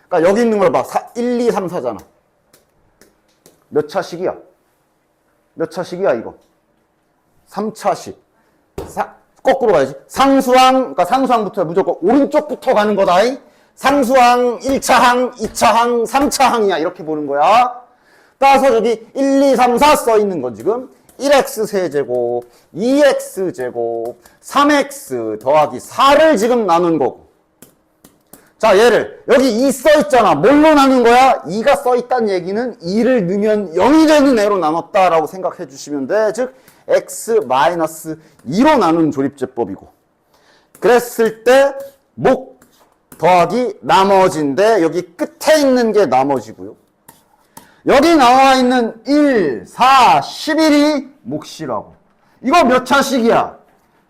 그러니까 여기 있는 걸 봐. 1, 2, 3, 4잖아. 몇 차식이야? 몇 차식이야, 이거? 3차식. 거꾸로 가야지. 그러니까 상수항부터 무조건 오른쪽부터 가는 거다. 상수항 1차항, 2차항, 3차항이야. 이렇게 보는 거야. 따라서 저기 1, 2, 3, 4 써 있는 건 지금 1x 세제곱, 2x 제곱, 3x 더하기 4를 지금 나눈 거고. 자, 얘를 여기 2 써 있잖아. 뭘로 나눈 거야? 2가 써 있다는 얘기는 2를 넣으면 0이 되는 애로 나눴다라고 생각해 주시면 돼. 즉 x-2로 나눈 조립제법이고. 그랬을 때 목 더하기 나머지인데 여기 끝에 있는 게 나머지고요. 여기 나와 있는 1, 4, 11이 몫이라고. 이거 몇 차식이야?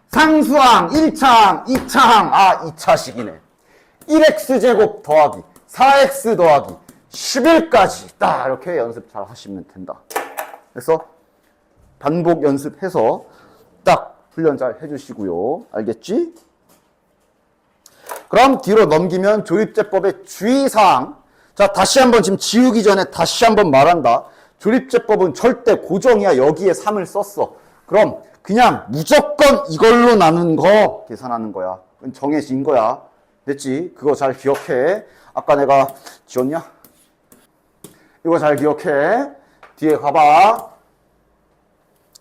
상수항 1차항, 2차항. 2차식이네. 1x제곱 더하기 4x 더하기 11까지 딱 이렇게 연습 잘 하시면 된다. 그래서 반복 연습해서 딱 훈련 잘 해주시고요. 알겠지? 그럼 뒤로 넘기면 조립제법의 주의사항. 자, 다시 한번 지금 지우기 전에 다시 한번 말한다. 조립제법은 절대 고정이야. 여기에 3을 썼어. 그럼 그냥 무조건 이걸로 나눈 거 계산하는 거야. 정해진 거야. 됐지? 그거 잘 기억해. 아까 내가 지웠냐? 이거 잘 기억해. 뒤에 가봐.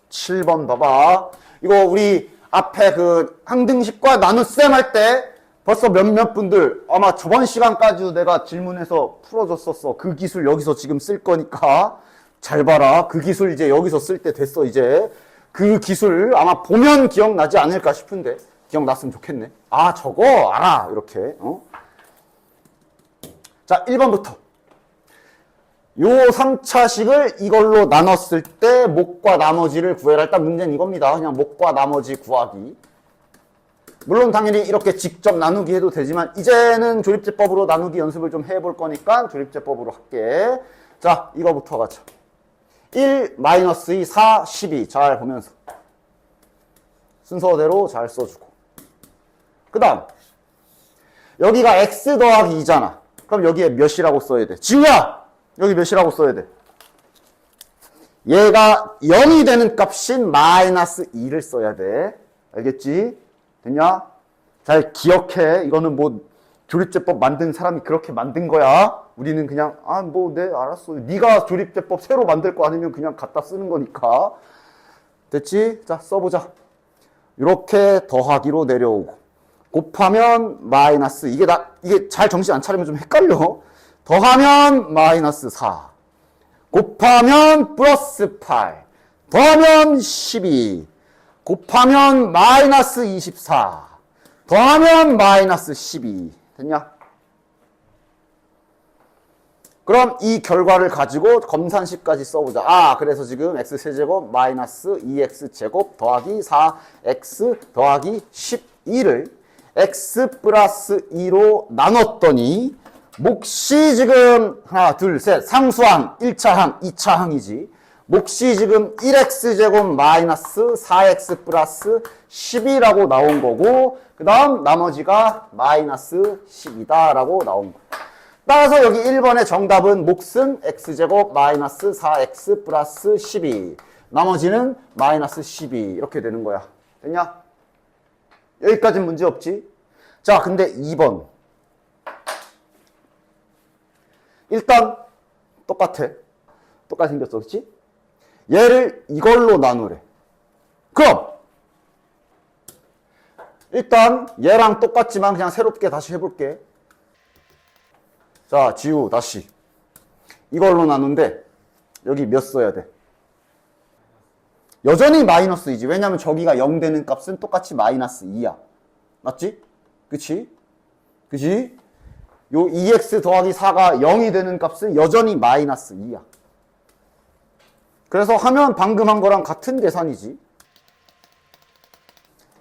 7번 봐봐. 이거 우리 앞에 그 항등식과 나눗셈 할 때 벌써 몇몇 분들 아마 저번 시간까지도 내가 질문해서 풀어줬었어. 그 기술 여기서 지금 쓸 거니까 잘 봐라. 그 기술 이제 여기서 쓸 때 됐어. 이제 그 기술 아마 보면 기억나지 않을까 싶은데 기억났으면 좋겠네. 저거 알아. 이렇게. 자, 1번부터 요 3차식을 이걸로 나눴을 때 목과 나머지를 구해라. 일단 문제는 이겁니다. 그냥 목과 나머지 구하기. 물론 당연히 이렇게 직접 나누기 해도 되지만 이제는 조립제법으로 나누기 연습을 좀 해볼 거니까 조립제법으로 할게. 자, 이거부터 가자. 1, -2, 4, 12 잘 보면서 순서대로 잘 써주고. 그 다음 여기가 x 더하기 2잖아. 그럼 여기에 몇이라고 써야 돼? 지우야! 여기 몇이라고 써야 돼? 얘가 0이 되는 값인 -2를 써야 돼. 알겠지? 됐냐? 잘 기억해. 이거는 뭐 조립제법 만든 사람이 그렇게 만든 거야. 우리는 그냥 알았어. 네가 조립제법 새로 만들 거 아니면 그냥 갖다 쓰는 거니까. 됐지? 자, 써보자. 이렇게 더하기로 내려오고 곱하면 마이너스. 이게 잘 정신 안 차리면 좀 헷갈려. 더하면 -4 곱하면 +8 더하면 12 곱하면 -24 더하면 -12 됐냐? 그럼 이 결과를 가지고 검산식까지 써보자. 그래서 지금 x세제곱 -2x제곱 더하기 4x 더하기 12를 x 플러스 2로 나눴더니 몫이 지금 하나, 둘, 셋 상수항 1차항, 2차항이지. 몫이 지금 1x제곱 -4x 플러스 10이라고 나온 거고 그 다음 나머지가 -10이다 라고 나온 거야. 따라서 여기 1번의 정답은 몫은 x제곱 -4x 플러스 12 나머지는 -12 이렇게 되는 거야. 됐냐? 여기까지는 문제 없지? 자, 근데 2번 일단 똑같아. 똑같이 생겼어. 그렇지? 얘를 이걸로 나누래. 그럼 일단 얘랑 똑같지만 그냥 새롭게 다시 해볼게. 자, 지우 다시. 이걸로 나눈데 여기 몇 써야 돼? 여전히 마이너스 2지. 왜냐면 저기가 0 되는 값은 똑같이 마이너스 2야. 맞지? 그치? 그치? 요 2x 더하기 4가 0이 되는 값은 여전히 마이너스 2야. 그래서 하면 방금 한 거랑 같은 계산이지.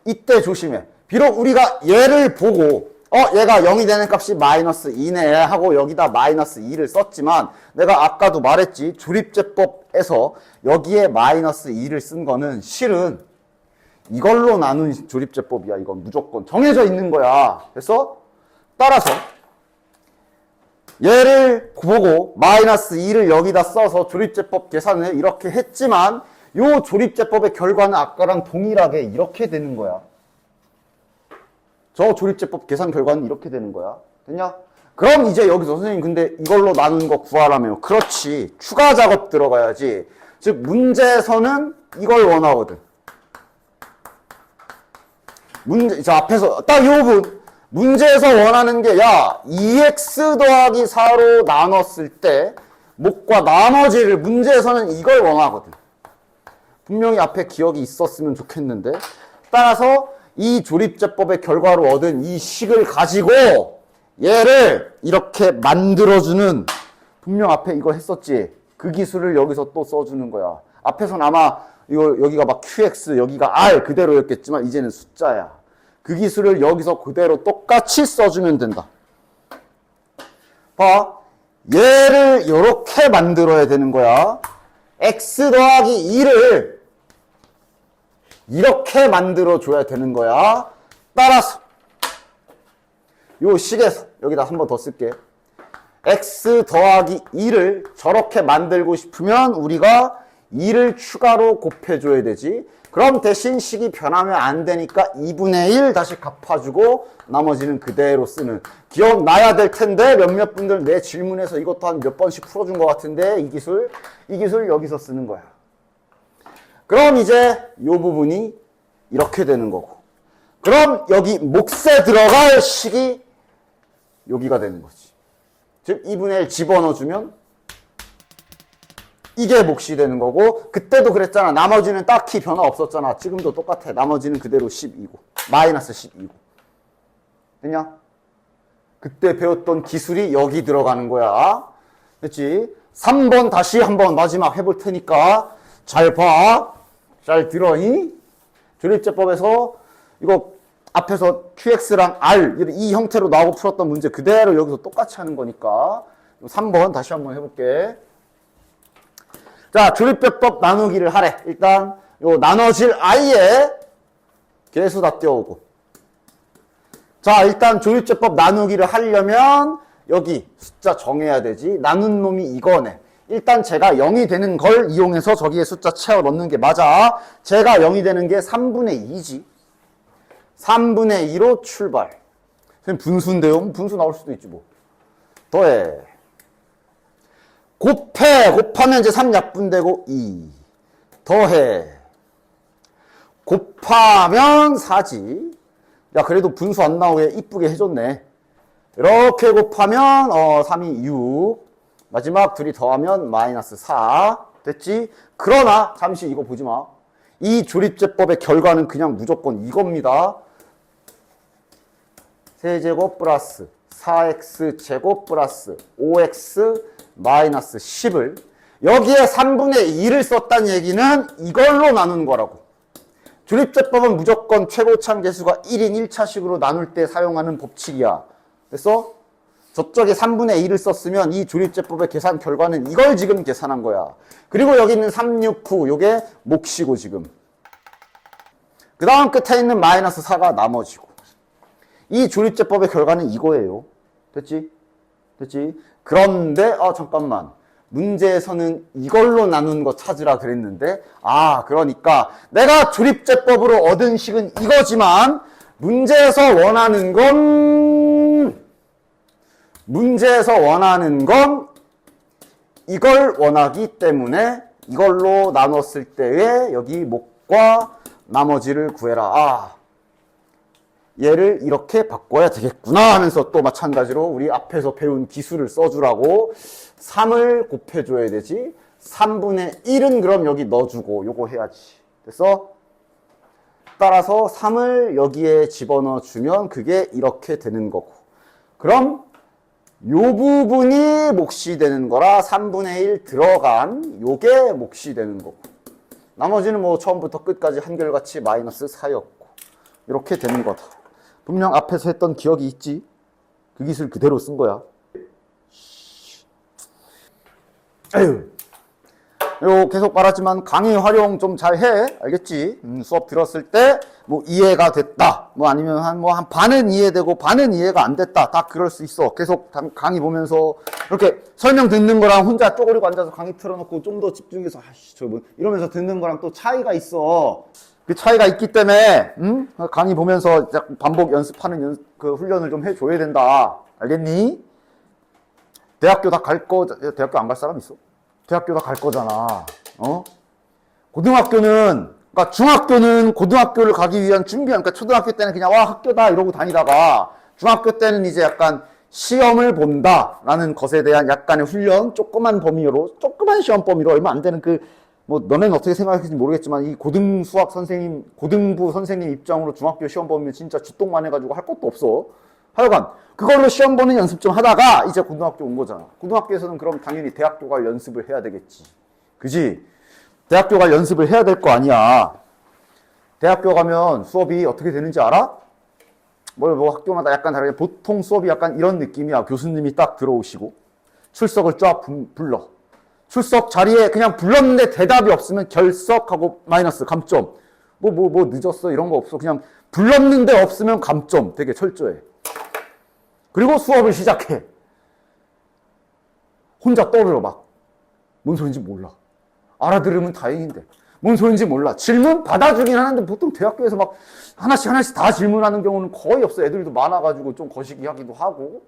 이때 조심해. 비록 우리가 얘를 보고 얘가 0이 되는 값이 마이너스 2네 하고 여기다 마이너스 2를 썼지만 내가 아까도 말했지. 조립제법에서 여기에 마이너스 2를 쓴 거는 실은 이걸로 나눈 조립제법이야. 이건 무조건 정해져 있는 거야. 그래서 따라서 얘를 보고 마이너스 2를 여기다 써서 조립제법 계산을 이렇게 했지만 요 조립제법의 결과는 아까랑 동일하게 이렇게 되는 거야. 저 조립제법 계산 결과는 이렇게 되는 거야. 됐냐? 그럼 이제 여기서 선생님 근데 이걸로 나눈 거 구하라며요. 그렇지. 추가 작업 들어가야지. 즉 문제에서는 이걸 원하거든. 자 앞에서 딱 요 부분. 문제에서 원하는 게 2x 더하기 4로 나눴을 때 목과 나머지를 문제에서는 이걸 원하거든. 분명히 앞에 기억이 있었으면 좋겠는데 따라서 이 조립제법의 결과로 얻은 이 식을 가지고 얘를 이렇게 만들어주는 분명 앞에 이거 했었지. 그 기술을 여기서 또 써주는 거야. 앞에서는 아마 이거 여기가 막 QX 여기가 R 그대로였겠지만 이제는 숫자야. 그 기술을 여기서 그대로 똑같이 써주면 된다. 봐. 얘를 이렇게 만들어야 되는 거야. x 더하기 2를 이렇게 만들어줘야 되는 거야. 따라서 요 식에서 여기다 한 번 더 쓸게. x 더하기 2를 저렇게 만들고 싶으면 우리가 2를 추가로 곱해줘야 되지. 그럼 대신 식이 변하면 안 되니까 2분의 1 다시 갚아주고 나머지는 그대로 쓰는. 기억나야 될 텐데 몇몇 분들 내 질문에서 이것도 한 몇 번씩 풀어준 것 같은데 이 기술 여기서 쓰는 거야. 그럼 이제 이 부분이 이렇게 되는 거고. 그럼 여기 몫에 들어갈 식이 여기가 되는 거지. 즉 2분의 1 집어넣어주면 이게 몫이 되는 거고 그때도 그랬잖아. 나머지는 딱히 변화 없었잖아. 지금도 똑같아. 나머지는 그대로 10이고 마이너스 10이고. 됐냐? 그때 배웠던 기술이 여기 들어가는 거야. 됐지? 3번 다시 한번 마지막 해볼 테니까 잘 봐. 잘 들어니? 조립제법에서 이거 앞에서 QX랑 R 이 형태로 나오고 풀었던 문제 그대로 여기서 똑같이 하는 거니까 3번 다시 한번 해볼게. 자, 조립제법 나누기를 하래. 일단 요 나눠질 I에 개수 다 띄워오고. 자, 일단 조립제법 나누기를 하려면 여기 숫자 정해야 되지. 나눈 놈이 이거네. 일단 제가 0이 되는 걸 이용해서 저기에 숫자 채워 넣는 게 맞아. 제가 0이 되는 게 3분의 2지. 3분의 2로 출발. 선생님 분수인데요? 분수 나올 수도 있지 뭐. 더해. 곱하면 이제 3약분되고 2. 더해. 곱하면 4지. 야, 그래도 분수 안 나오게 이쁘게 해줬네. 이렇게 곱하면 3이 6. 마지막 둘이 더하면 마이너스 4. 됐지? 그러나 잠시 이거 보지 마. 이 조립제법의 결과는 그냥 무조건 이겁니다. 세제곱 플러스 4x제곱 플러스 5x 마이너스 10을 여기에 3분의 2를 썼다는 얘기는 이걸로 나눈 거라고. 조립제법은 무조건 최고참 계수가 1인 1차식으로 나눌 때 사용하는 법칙이야. 그래서 저쪽에 3분의 2를 썼으면 이 조립제법의 계산 결과는 이걸 지금 계산한 거야. 그리고 여기 있는 369 요게 몫이고 지금. 그 다음 끝에 있는 마이너스 4가 나머지고. 이 조립제법의 결과는 이거예요. 됐지? 됐지? 그런데 잠깐만. 문제에서는 이걸로 나눈 거 찾으라 그랬는데 그러니까 내가 조립제법으로 얻은 식은 이거지만 문제에서 원하는 건 이걸 원하기 때문에 이걸로 나눴을 때에 여기 목과 나머지를 구해라. 얘를 이렇게 바꿔야 되겠구나 하면서 또 마찬가지로 우리 앞에서 배운 기술을 써주라고 3을 곱해줘야 되지. 3분의 1은 그럼 여기 넣어주고 요거 해야지. 그래서 따라서 3을 여기에 집어넣어 주면 그게 이렇게 되는 거고. 그럼 요 부분이 몫이 되는 거라 3분의 1 들어간 요게 몫이 되는 거고. 나머지는 뭐 처음부터 끝까지 한결같이 마이너스 4였고. 이렇게 되는 거다. 분명 앞에서 했던 기억이 있지? 그 기술 그대로 쓴 거야. 에휴. 요 계속 말하지만 강의 활용 좀 잘 해. 알겠지? 수업 들었을 때 뭐 이해가 됐다. 뭐 아니면 한 반은 이해되고 반은 이해가 안 됐다. 다 그럴 수 있어. 계속 강의 보면서 이렇게 설명 듣는 거랑 혼자 쪼그리고 앉아서 강의 틀어놓고 좀 더 집중해서 이러면서 듣는 거랑 또 차이가 있어. 그 차이가 있기 때문에 강의 보면서 반복 연습하는 그 훈련을 좀 해줘야 된다. 알겠니? 대학교 다 갈 거, 대학교 안 갈 사람 있어? 대학교 다 갈 거잖아. 고등학교는, 그러니까 중학교는 고등학교를 가기 위한 준비한, 그러니까 초등학교 때는 그냥 와 학교다 이러고 다니다가 중학교 때는 이제 약간 시험을 본다라는 것에 대한 약간의 훈련, 조그만 범위로, 조그만 시험 범위로 얼마 안 되는 뭐 너네는 어떻게 생각할지 모르겠지만 이 고등수학 선생님, 고등부 선생님 입장으로 중학교 시험 보면 진짜 주똥만 해가지고 할 것도 없어. 하여간 그걸로 시험 보는 연습 좀 하다가 이제 고등학교 온 거잖아. 고등학교에서는 그럼 당연히 대학교 갈 연습을 해야 되겠지. 그지? 대학교 갈 연습을 해야 될 거 아니야. 대학교 가면 수업이 어떻게 되는지 알아? 뭐 학교마다 약간 다르게 보통 수업이 약간 이런 느낌이야. 교수님이 딱 들어오시고 출석을 쫙 불러. 출석 자리에 그냥 불렀는데 대답이 없으면 결석하고 마이너스 감점. 뭐 늦었어 이런 거 없어. 그냥 불렀는데 없으면 감점. 되게 철저해. 그리고 수업을 시작해. 혼자 떠들어 막. 뭔 소린지 몰라. 알아들으면 다행인데. 뭔 소린지 몰라. 질문 받아주긴 하는데 보통 대학교에서 막 하나씩 다 질문하는 경우는 거의 없어. 애들도 많아가지고 좀 거시기 하기도 하고.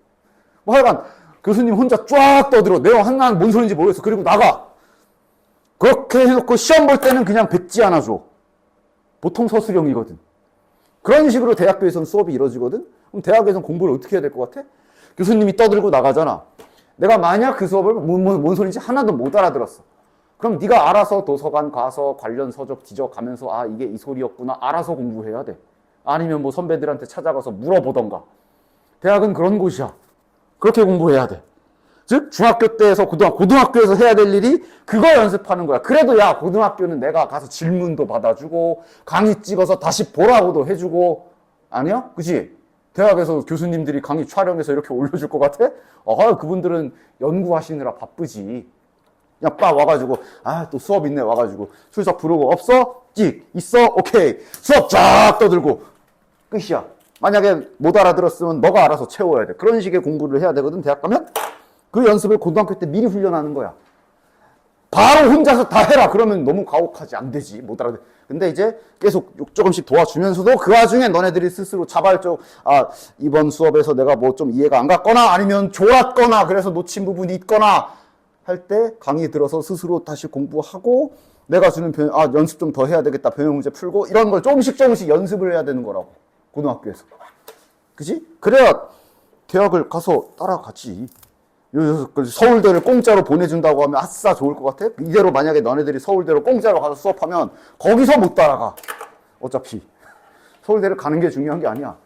뭐 하여간 교수님 혼자 쫙 떠들어. 내가 하나는 뭔 소린지 모르겠어. 그리고 나가. 그렇게 해놓고 시험 볼 때는 그냥 백지 하나 줘. 보통 서술형이거든. 그런 식으로 대학교에서는 수업이 이루어지거든. 그럼 대학에서는 공부를 어떻게 해야 될 것 같아? 교수님이 떠들고 나가잖아. 내가 만약 그 수업을 뭔 소린지 하나도 못 알아들었어. 그럼 네가 알아서 도서관 가서 관련 서적 뒤져가면서 아 이게 이 소리였구나 알아서 공부해야 돼. 아니면 뭐 선배들한테 찾아가서 물어보던가. 대학은 그런 곳이야. 그렇게 공부해야 돼. 즉 중학교 때에서 고등학교에서 해야 될 일이 그거 연습하는 거야. 그래도 야 고등학교는 내가 가서 질문도 받아주고 강의 찍어서 다시 보라고도 해주고 아니야? 그치? 대학에서 교수님들이 강의 촬영해서 이렇게 올려줄 것 같아? 그분들은 연구하시느라 바쁘지. 그냥 빠 와가지고 또 수업 있네 와가지고 출석 부르고 없어? 찍 있어? 오케이 수업 쫙 떠들고 끝이야. 만약에 못 알아들었으면 너가 알아서 채워야 돼. 그런 식의 공부를 해야 되거든. 대학 가면 그 연습을 고등학교 때 미리 훈련하는 거야. 바로 혼자서 다 해라 그러면 너무 가혹하지. 안 되지. 못 알아들. 근데 이제 계속 조금씩 도와주면서도 그 와중에 너네들이 스스로 자발적 이번 수업에서 내가 뭐 좀 이해가 안 갔거나 아니면 졸았거나 그래서 놓친 부분이 있거나 할 때 강의 들어서 스스로 다시 공부하고 내가 주는 연습 좀 더 해야 되겠다. 변형 문제 풀고 이런 걸 조금씩 연습을 해야 되는 거라고. 고등학교에서. 그지? 그래야 대학을 가서 따라가지. 서울대를 공짜로 보내준다고 하면 아싸 좋을 것 같아? 이대로 만약에 너네들이 서울대로 공짜로 가서 수업하면 거기서 못 따라가. 어차피. 서울대를 가는 게 중요한 게 아니야.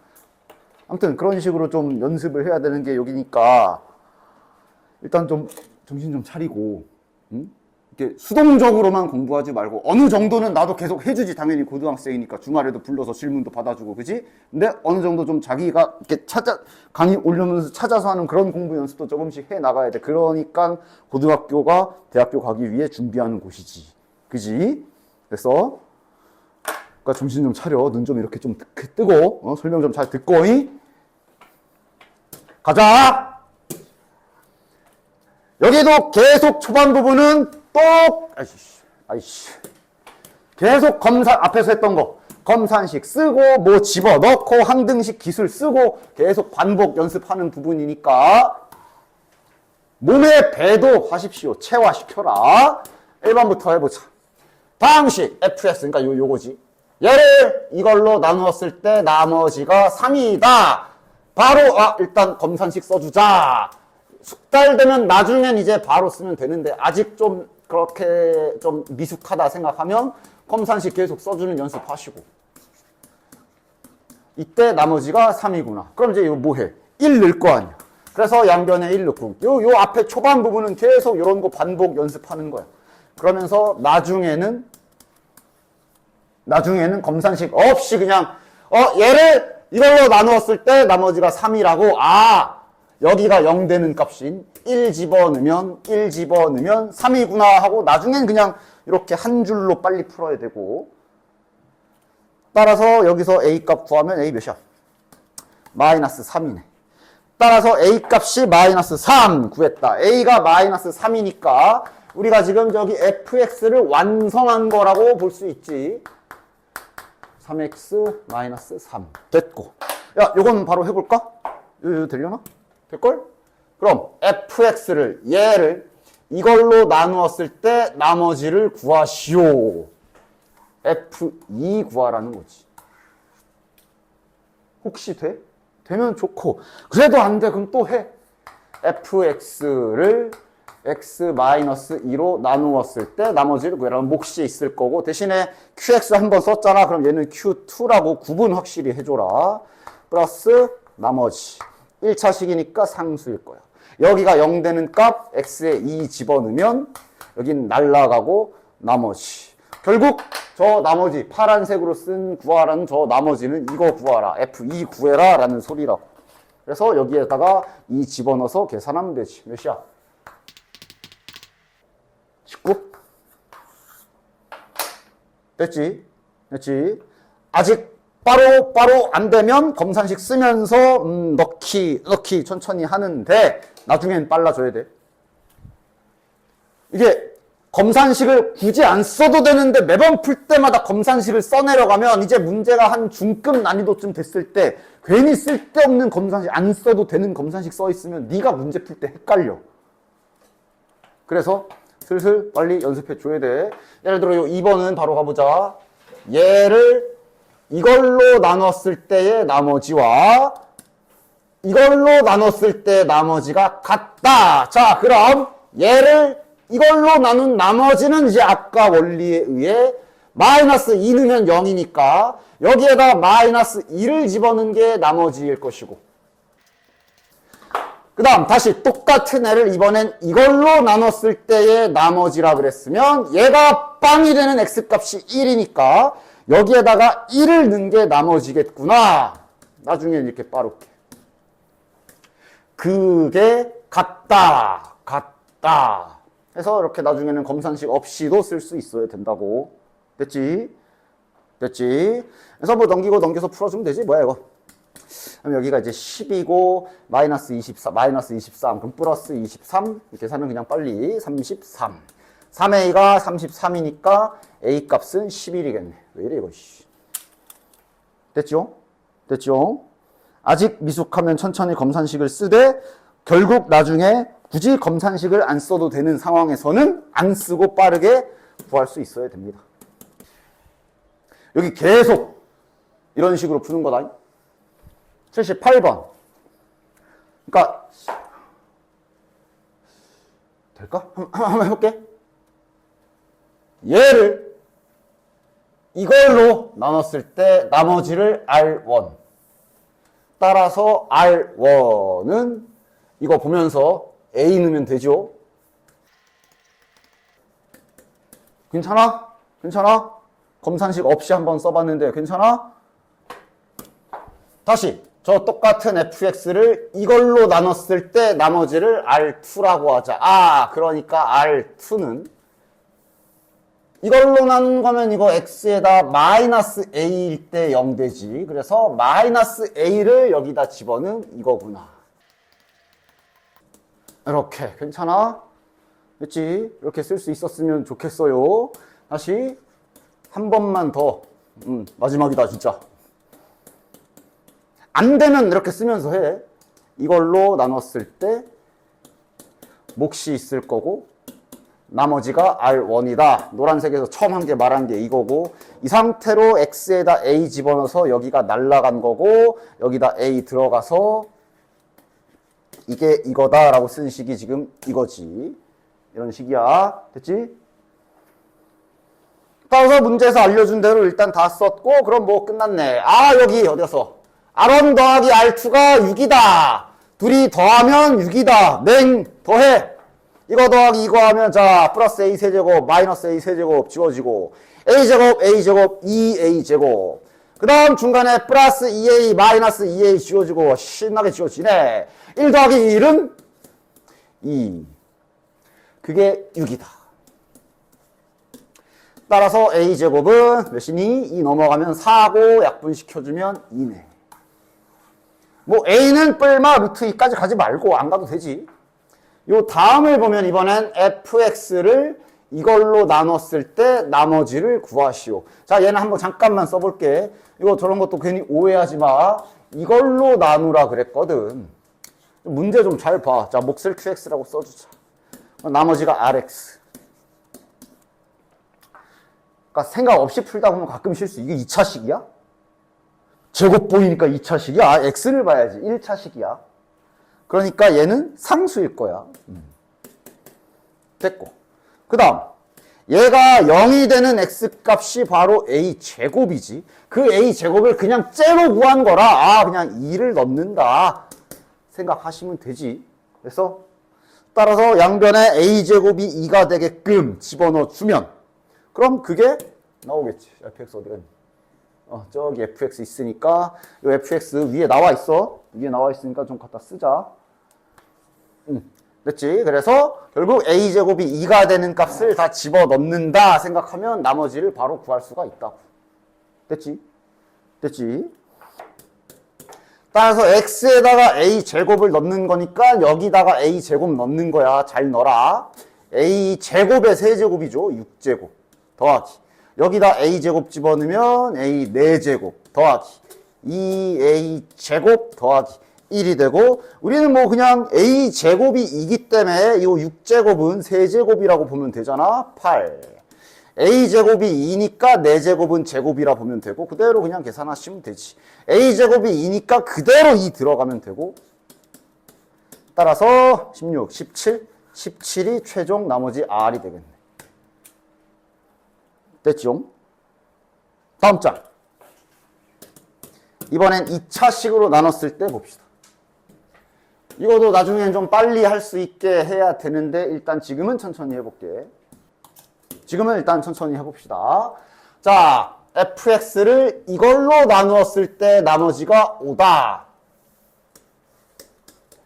아무튼 그런 식으로 좀 연습을 해야 되는 게 여기니까 일단 좀 정신 좀 차리고 이렇게 수동적으로만 공부하지 말고 어느 정도는 나도 계속 해주지. 당연히 고등학생이니까 주말에도 불러서 질문도 받아주고 그지? 근데 어느 정도 좀 자기가 이렇게 강의 올려면서 찾아서 하는 그런 공부 연습도 조금씩 해 나가야 돼. 그러니까 고등학교가 대학교 가기 위해 준비하는 곳이지. 그지? 그래서 그러니까 정신 좀 차려. 눈 좀 이렇게 좀 뜨고 설명 좀 잘 듣고 가자. 여기도 계속 초반 부분은 계속 앞에서 했던 거 검산식 쓰고 뭐 집어넣고 항등식 기술 쓰고 계속 반복 연습하는 부분이니까 몸의 배도 하십시오. 체화시켜라. 1번부터 해보자. 다항식 FS 그러니까 요거지. 얘를 이걸로 나누었을 때 나머지가 3이다. 바로 일단 검산식 써주자. 숙달되면 나중엔 이제 바로 쓰면 되는데 아직 좀 그렇게 좀 미숙하다 생각하면 검산식 계속 써주는 연습하시고. 이때 나머지가 3이구나. 그럼 이제 이거 뭐해? 1 넣을 거 아니야. 그래서 양변에 1 넣고 요 앞에 초반 부분은 계속 이런 거 반복 연습하는 거야. 그러면서 나중에는 검산식 없이 그냥 얘를 이걸로 나누었을 때 나머지가 3이라고 여기가 0 되는 값인 1 집어넣으면 3이구나 하고 나중엔 그냥 이렇게 한 줄로 빨리 풀어야 되고 따라서 여기서 A 값 구하면 A 몇이야? 마이너스 3이네. 따라서 A 값이 마이너스 3 구했다. A가 마이너스 3이니까 우리가 지금 저기 fx를 완성한 거라고 볼 수 있지. 3x 마이너스 3 됐고 야 요건 바로 해볼까? 이거 되려나? 될걸? 그럼 fx를 얘를 이걸로 나누었을 때 나머지를 구하시오. f2 구하라는 거지. 혹시 돼? 되면 좋고 그래도 안 돼 그럼 또 해. fx를 x-2로 나누었을 때 나머지를 구해라면 몫이 있을 거고 대신에 qx 한번 썼잖아. 그럼 얘는 q2라고 구분 확실히 해줘라. 플러스 나머지 1차식이니까 상수일 거야. 여기가 0 되는 값 x에 2 집어넣으면 여긴 날라가고 나머지 결국 저 나머지 파란색으로 쓴 구하라는 저 나머지는 이거 구하라. f2 구해라 라는 소리라고. 그래서 여기에다가 2 집어넣어서 계산하면 되지. 몇이야? 19? 됐지? 아직 바로 안 되면 검산식 쓰면서 넣기 천천히 하는데 나중엔 빨라져야 돼. 이게 검산식을 굳이 안 써도 되는데 매번 풀 때마다 검산식을 써내려가면 이제 문제가 한 중급 난이도쯤 됐을 때 괜히 쓸데없는 검산식 안 써도 되는 검산식 써 있으면 네가 문제 풀 때 헷갈려. 그래서 슬슬 빨리 연습해 줘야 돼. 예를 들어 2번은 바로 가보자. 얘를 이걸로 나눴을 때의 나머지와 이걸로 나눴을 때 나머지가 같다. 자, 그럼 얘를 이걸로 나눈 나머지는 이제 아까 원리에 의해 마이너스 2 넣으면 0이니까 여기에다 마이너스 2를 집어넣은 게 나머지일 것이고 그 다음 다시 똑같은 애를 이번엔 이걸로 나눴을 때의 나머지라 그랬으면 얘가 빵이 되는 x값이 1이니까 여기에다가 1을 넣은 게 나머지겠구나. 나중에 이렇게 빠르게. 그게 같다. 해서 이렇게 나중에는 검산식 없이도 쓸 수 있어야 된다고. 됐지? 그래서 뭐 넘겨서 풀어주면 되지. 뭐야 이거. 그럼 여기가 이제 10이고 마이너스 24, 그럼 플러스 23 계산은 그냥 빨리 33. 3a가 33이니까 a 값은 11이겠네. 왜 이래 이거. 됐죠? 아직 미숙하면 천천히 검산식을 쓰되 결국 나중에 굳이 검산식을 안 써도 되는 상황에서는 안 쓰고 빠르게 구할 수 있어야 됩니다. 여기 계속 이런 식으로 푸는 거다. 78번. 그러니까 될까? 한번 해볼게. 얘를 이걸로 나눴을 때 나머지를 R1. 따라서 R1은 이거 보면서 A 넣으면 되죠. 괜찮아? 검산식 없이 한번 써봤는데 괜찮아? 다시 저 똑같은 fx를 이걸로 나눴을 때 나머지를 R2라고 하자. 그러니까 R2는 이걸로 나눈 거면 이거 x에다 마이너스 a일 때 0 되지. 그래서 마이너스 a를 여기다 집어넣은 이거구나. 이렇게 괜찮아? 그렇지? 이렇게 쓸 수 있었으면 좋겠어요. 다시 한 번만 더. 마지막이다 진짜. 안 되면 이렇게 쓰면서 해. 이걸로 나눴을 때 몫이 있을 거고 나머지가 R1이다. 노란색에서 처음 한 게 말한 게 이거고, 이 상태로 X에다 A 집어넣어서 여기가 날라간 거고, 여기다 A 들어가서 이게 이거다라고 쓴 식이 지금 이거지. 이런 식이야. 됐지? 따라서 문제에서 알려준 대로 일단 다 썼고, 그럼 뭐 끝났네. 아, 여기 어디 갔어? R1 더하기 R2가 6이다. 둘이 더하면 6이다. 냉 더해. 이거 더하기 이거 하면 자 플러스 A 세제곱 마이너스 A 세제곱 지워지고 A제곱 A제곱 2A제곱 그 다음 중간에 플러스 2A 마이너스 2A 지워지고 신나게 지워지네. 1 더하기 1은 2. 그게 6이다. 따라서 A제곱은 몇이니? 2 넘어가면 4고 약분시켜주면 2네. 뭐 A는 뿔마 루트 2까지 가지 말고 안 가도 되지. 요 다음을 보면 이번엔 fx를 이걸로 나눴을 때 나머지를 구하시오. 자, 얘는 한번 잠깐만 써볼게. 이거 저런 것도 괜히 오해하지 마. 이걸로 나누라 그랬거든. 문제 좀 잘 봐. 자, 몫을 qx라고 써주자. 나머지가 rx. 그러니까 생각 없이 풀다 보면 가끔 실수. 이게 2차식이야? 제곱 보이니까 2차식이야? 아, x를 봐야지. 1차식이야. 그러니까 얘는 상수일 거야. 됐고. 그 다음 얘가 0이 되는 x값이 바로 a제곱이지. 그 a제곱을 그냥 째로 구한 거라 아 그냥 2를 넣는다 생각하시면 되지. 그래서 따라서 양변에 a제곱이 2가 되게끔 집어넣어 주면 그럼 그게 나오겠지. fx 어디 갔니? 저기 fx 있으니까 이 fx 위에 나와 있어. 위에 나와 있으니까 좀 갖다 쓰자. 됐지? 그래서 결국 a제곱이 2가 되는 값을 다 집어넣는다 생각하면 나머지를 바로 구할 수가 있다고. 됐지? 됐지? 따라서 x에다가 a제곱을 넣는 거니까 여기다가 a제곱 넣는 거야. 잘 넣어라. a제곱의 세제곱이죠. 6제곱 더하기 여기다 a제곱 집어넣으면 a 4제곱 더하기 2a제곱 더하기 1이 되고 우리는 뭐 그냥 a제곱이 2기 때문에 이 6제곱은 세제곱이라고 보면 되잖아. 8. a제곱이 2니까 4제곱은 제곱이라 보면 되고 그대로 그냥 계산하시면 되지. a제곱이 2니까 그대로 2 들어가면 되고 따라서 16, 17, 17이 최종 나머지 r이 되겠네. 됐죠? 다음 장. 이번엔 2차식으로 나눴을 때 봅시다. 이것도 나중엔 좀 빨리 할 수 있게 해야 되는데 일단 지금은 천천히 해볼게. 지금은 일단 천천히 해봅시다. 자, fx를 이걸로 나누었을 때 나머지가 5다.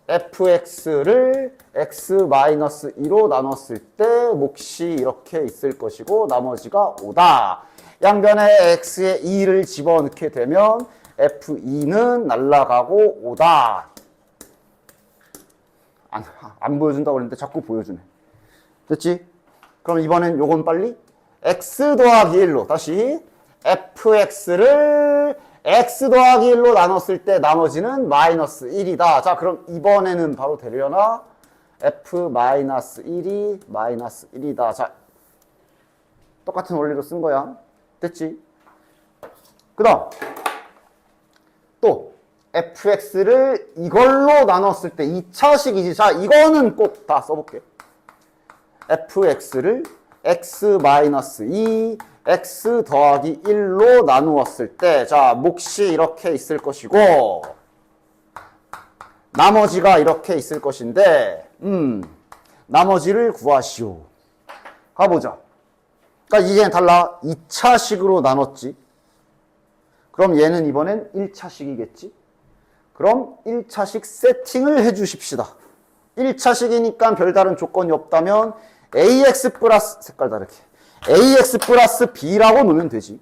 fx를 x-2로 나눴을 때 몫이 이렇게 있을 것이고 나머지가 5다. 양변에 x에 2를 집어넣게 되면 f2는 날라가고 5다. 안 보여준다고 그랬는데 자꾸 보여주네. 됐지? 그럼 이번엔 요건 빨리 x 더하기 1로 다시 fx를 x 더하기 1로 나눴을 때 나머지는 마이너스 1이다. 자, 그럼 이번에는 바로 되려나? f-1이 마이너스 1이다. 자, 똑같은 원리로 쓴 거야. 됐지? 그 다음 또 fx를 이걸로 나눴을 때 2차식이지. 자, 이거는 꼭 다 써볼게. fx를 x-2 x 더하기 1로 나누었을 때 자, 몫이 이렇게 있을 것이고 나머지가 이렇게 있을 것인데 나머지를 구하시오. 가보자. 그러니까 이게 달라. 2차식으로 나눴지. 그럼 얘는 이번엔 1차식이겠지. 그럼 1차식 세팅을 해 주십시다. 1차식이니까 별다른 조건이 없다면 ax 플러스 색깔 다르게 ax 플러스 b라고 놓으면 되지.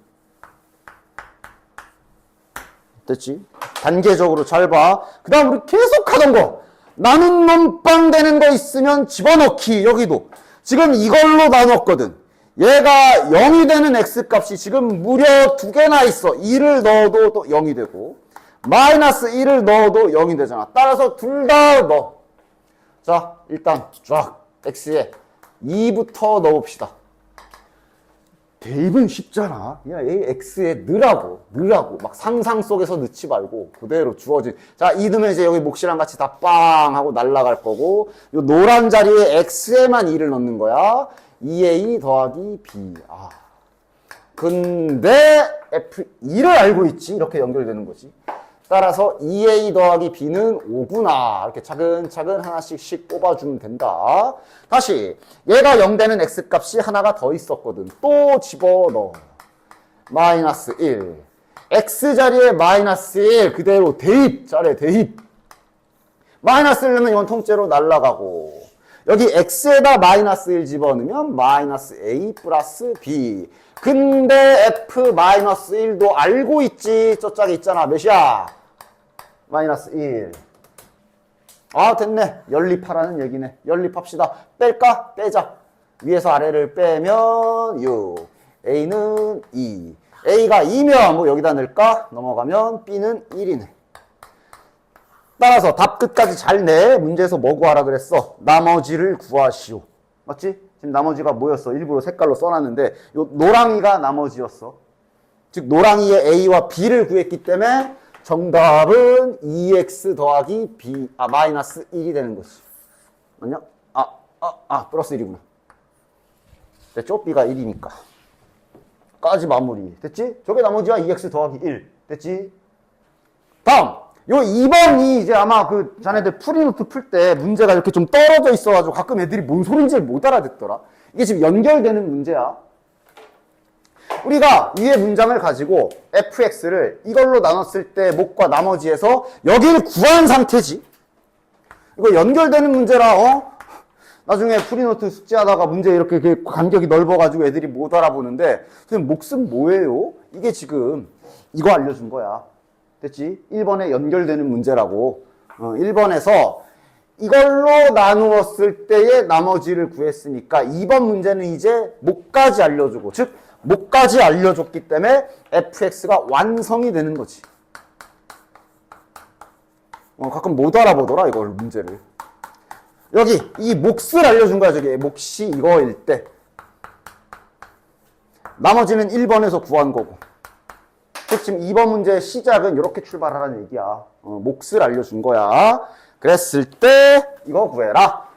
됐지? 단계적으로 잘 봐. 그 다음 우리 계속 하던 거 나눈 놈빵 되는 거 있으면 집어넣기. 여기도 지금 이걸로 나눴거든. 얘가 0이 되는 x값이 지금 무려 2개나 있어. 2를 넣어도 또 0이 되고 마이너스 1을 넣어도 0이 되잖아. 따라서 둘 다 넣어. 자, 일단 쫙 x에 2부터 넣어봅시다. 대입은 쉽잖아. 그냥 x에 넣으라고. 막 상상 속에서 넣지 말고 그대로 주어진. 자, 2 넣으면 이제 여기 몫이랑 같이 다 빵 하고 날아갈 거고, 요 노란 자리에 x에만 2를 넣는 거야. 2a 더하기 b. 근데 f2를 알고 있지. 이렇게 연결되는 거지. 따라서 2a 더하기 b는 5구나. 이렇게 차근차근 하나씩씩 뽑아주면 된다. 다시 얘가 0 되는 x값이 하나가 더 있었거든. 또 집어넣어. 마이너스 1. x자리에 마이너스 1 그대로 대입. 잘해, 대입. 마이너스 1 넣으면 이건 통째로 날아가고, 여기 x에다 마이너스 1 집어넣으면 마이너스 a 플러스 b. 근데 f 마이너스 1도 알고 있지. 저 짝에 있잖아. 몇이야? 마이너스 1. 됐네. 연립하라는 얘기네. 연립합시다. 뺄까? 빼자. 위에서 아래를 빼면 6. a는 2. a가 2면 뭐 여기다 넣을까? 넘어가면 b는 1이네. 따라서 답 끝까지 잘 내. 문제에서 뭐 구하라 그랬어? 나머지를 구하시오. 맞지? 지금 나머지가 뭐였어? 일부러 색깔로 써놨는데 요 노랑이가 나머지였어. 즉 노랑이의 a와 b를 구했기 때문에 정답은 2x 더하기 b, 마이너스 1이 되는 거지. 맞냐? 플러스 1이구나. 됐죠? b가 1이니까. 까지 마무리. 됐지? 저게 나머지가 2x 더하기 1. 됐지? 다음! 요 2번이 이제 아마 자네들 프리노트 풀 때 문제가 이렇게 좀 떨어져 있어가지고 가끔 애들이 뭔 소린지 못 알아듣더라. 이게 지금 연결되는 문제야. 우리가 위의 문장을 가지고 fx를 이걸로 나눴을 때 몫과 나머지에서 여기를 구한 상태지. 이거 연결되는 문제라, 나중에 프리노트 숙제하다가 문제 이렇게 간격이 넓어가지고 애들이 못 알아보는데, 선생님, 몫은 뭐예요? 이게 지금 이거 알려준 거야. 됐지? 1번에 연결되는 문제라고. 1번에서 이걸로 나누었을 때의 나머지를 구했으니까 2번 문제는 이제 몫까지 알려주고, 즉 몫까지 알려줬기 때문에 fx가 완성이 되는 거지. 가끔 못 알아보더라 이걸 문제를. 여기 이 몫을 알려준 거야. 저기 몫이 이거일 때 나머지는 1번에서 구한 거고, 지금 2번 문제의 시작은 이렇게 출발하라는 얘기야. 몫을 알려준 거야. 그랬을 때 이거 구해라.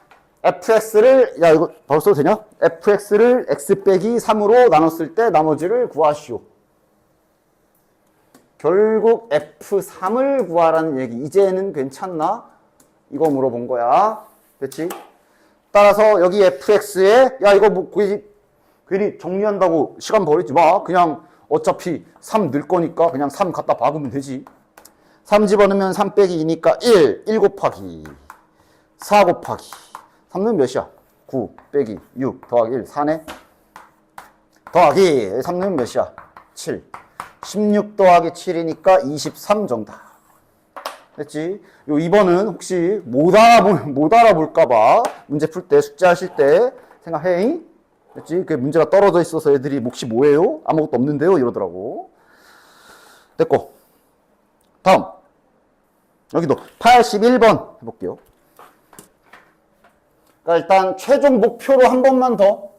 fx를, 야 이거 바로 써도 되냐? fx를 x 빼기 3으로 나눴을 때 나머지를 구하시오. 결국 f3을 구하라는 얘기. 이제는 괜찮나? 이거 물어본 거야. 됐지? 따라서 여기 fx에, 야 이거 뭐 괜히 정리한다고 시간 버리지 마. 그냥 어차피 3 넣을 거니까 그냥 3 갖다 박으면 되지. 3 집어넣으면 3 빼기 2니까 1 곱하기 4 곱하기 3는 몇이야? 9 빼기 6 더하기 1 4네. 더하기 3는 몇이야? 7 16 더하기 7이니까 23 정답. 됐지? 요 2번은 혹시 못 알아볼까봐 문제 풀 때, 숙제하실 때 생각해. 됐지? 그 문제가 떨어져 있어서 애들이 몫이 뭐예요? 아무것도 없는데요? 이러더라고. 됐고. 다음. 여기도 81번 해볼게요. 그러니까 일단 최종 목표로 한 번만 더.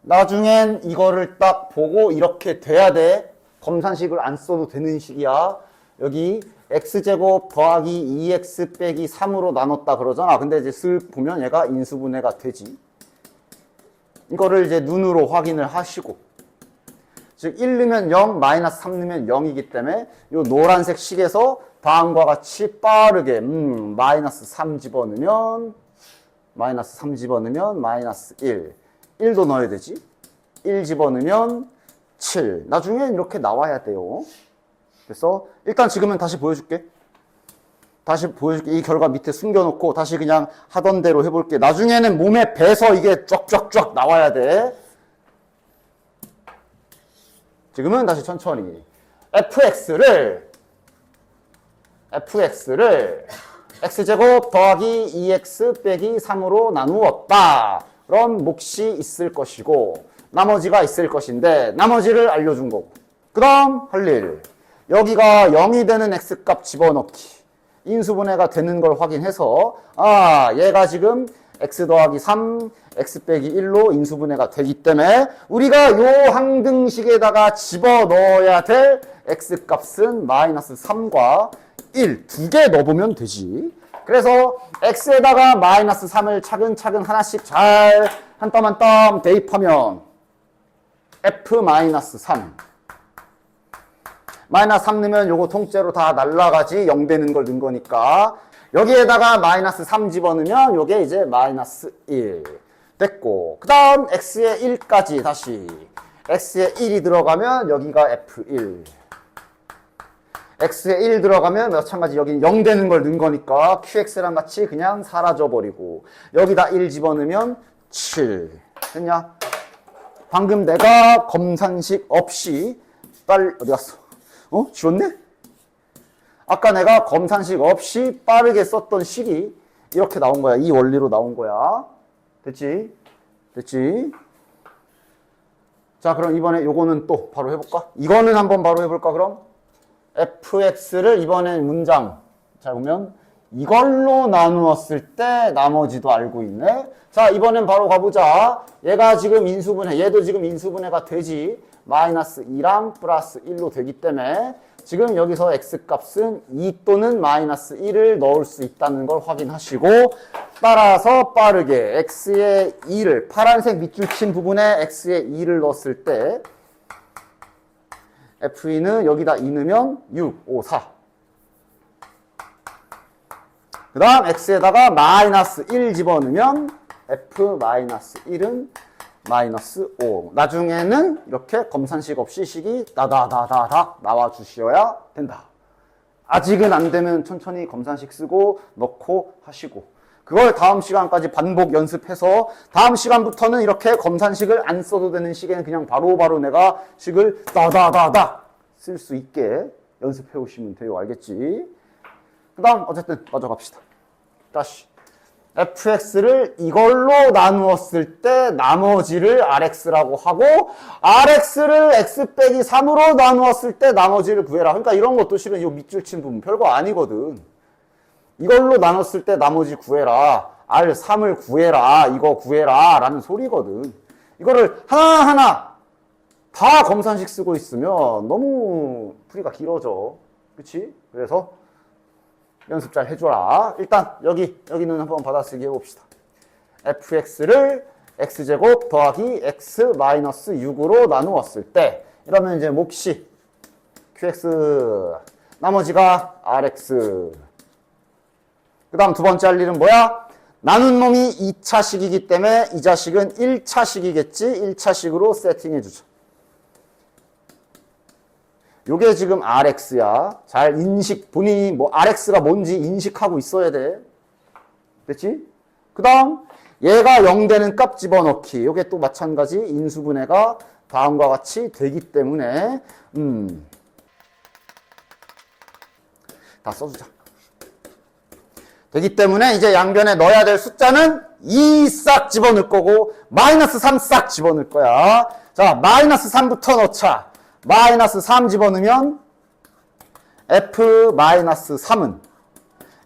나중엔 이거를 딱 보고 이렇게 돼야 돼. 검산식을 안 써도 되는 식이야. 여기 x제곱 더하기 2x 빼기 3으로 나눴다 그러잖아. 근데 이제 쓱 보면 얘가 인수분해가 되지. 이거를 이제 눈으로 확인을 하시고, 즉 1 넣으면 0, 마이너스 3 넣으면 0이기 때문에 이 노란색 식에서 다음과 같이 빠르게 마이너스 3 집어넣으면 마이너스 1 1도 넣어야 되지. 1 집어넣으면 7. 나중엔 이렇게 나와야 돼요. 그래서 일단 지금은 다시 보여줄게. 이 결과 밑에 숨겨놓고 다시 그냥 하던 대로 해볼게. 나중에는 몸에 배서 이게 쫙쫙쫙 나와야 돼. 지금은 다시 천천히. fx를 x제곱 더하기 2x 빼기 3으로 나누었다. 그럼 몫이 있을 것이고 나머지가 있을 것인데 나머지를 알려준 거고, 그 다음 할 일, 여기가 0이 되는 x값 집어넣기, 인수분해가 되는 걸 확인해서 얘가 지금 x 더하기 3, x 빼기 1로 인수분해가 되기 때문에 우리가 요 항등식에다가 집어넣어야 될 x 값은 마이너스 3과 1 두 개 넣어보면 되지. 그래서 x에다가 마이너스 3을 차근차근 하나씩 잘 한 땀 한 땀 대입하면 f 마이너스 3 마이너스 3 넣으면 요거 통째로 다 날라가지 0 되는 걸 넣은 거니까 여기에다가 마이너스 3 집어넣으면 요게 이제 마이너스 1 됐고 그 다음 x에 1까지 다시 x에 1이 들어가면 여기가 f1 x에 1 들어가면 마찬가지 여기 0 되는 걸 넣은 거니까 qx랑 같이 그냥 사라져버리고 여기다 1 집어넣으면 7 됐냐? 방금 내가 검산식 없이 어디 갔어? 지웠네? 아까 내가 검산식 없이 빠르게 썼던 식이 이렇게 나온 거야. 이 원리로 나온 거야. 됐지? 됐지? 자, 그럼 이번에 요거는 또 바로 해볼까? 이거는 한번 바로 해볼까, 그럼? fx를 이번엔 문장. 자, 보면 이걸로 나누었을 때 나머지도 알고 있네. 자, 이번엔 바로 가보자. 얘가 지금 인수분해, 얘도 지금 인수분해가 되지. 마이너스 2랑 플러스 1로 되기 때문에 지금 여기서 x값은 2 또는 마이너스 1을 넣을 수 있다는 걸 확인하시고 따라서 빠르게 x에 2를 파란색 밑줄 친 부분에 x에 2를 넣었을 때 f2는 여기다 2 넣으면 6, 5, 4 그 다음 x에다가 마이너스 1 집어넣으면 f 마이너스 1은 마이너스 5. 나중에는 이렇게 검산식 없이 식이 다다다다닥 나와주셔야 된다. 아직은 안 되면 천천히 검산식 쓰고 넣고 하시고 그걸 다음 시간까지 반복 연습해서 다음 시간부터는 이렇게 검산식을 안 써도 되는 시기에는 그냥 바로바로 내가 식을 다다다닥 쓸 수 있게 연습해 오시면 돼요. 알겠지? 그 다음 어쨌든 마저 갑시다. 다시 fx를 이걸로 나누었을 때 나머지를 rx라고 하고 rx를 x 빼기 3으로 나누었을 때 나머지를 구해라. 그러니까 이런 것도 실은 이 밑줄 친 부분 별거 아니거든. 이걸로 나눴을 때 나머지 구해라. r3을 구해라. 이거 구해라. 라는 소리거든. 이거를 하나하나 다 검산식 쓰고 있으면 너무 풀이가 길어져. 그치? 그래서 연습 잘 해줘라. 일단 여기는 한번 받아쓰기 해봅시다. fx를 x제곱 더하기 x 마이너스 6으로 나누었을 때 이러면 이제 몫이 qx 나머지가 rx 그 다음 두 번째 할 일은 뭐야? 나눈 놈이 2차식이기 때문에 이 자식은 1차식이겠지? 1차식으로 세팅해주죠. 요게 지금 RX야. 잘 인식, 본인이 뭐 RX가 뭔지 인식하고 있어야 돼. 됐지? 그 다음, 얘가 0 되는 값 집어넣기. 요게 또 마찬가지 인수분해가 다음과 같이 되기 때문에, 다 써주자. 되기 때문에 이제 양변에 넣어야 될 숫자는 2 싹 집어넣을 거고, 마이너스 3 싹 집어넣을 거야. 자, 마이너스 3부터 넣자. 마이너스 3 집어넣으면 f 마이너스 3은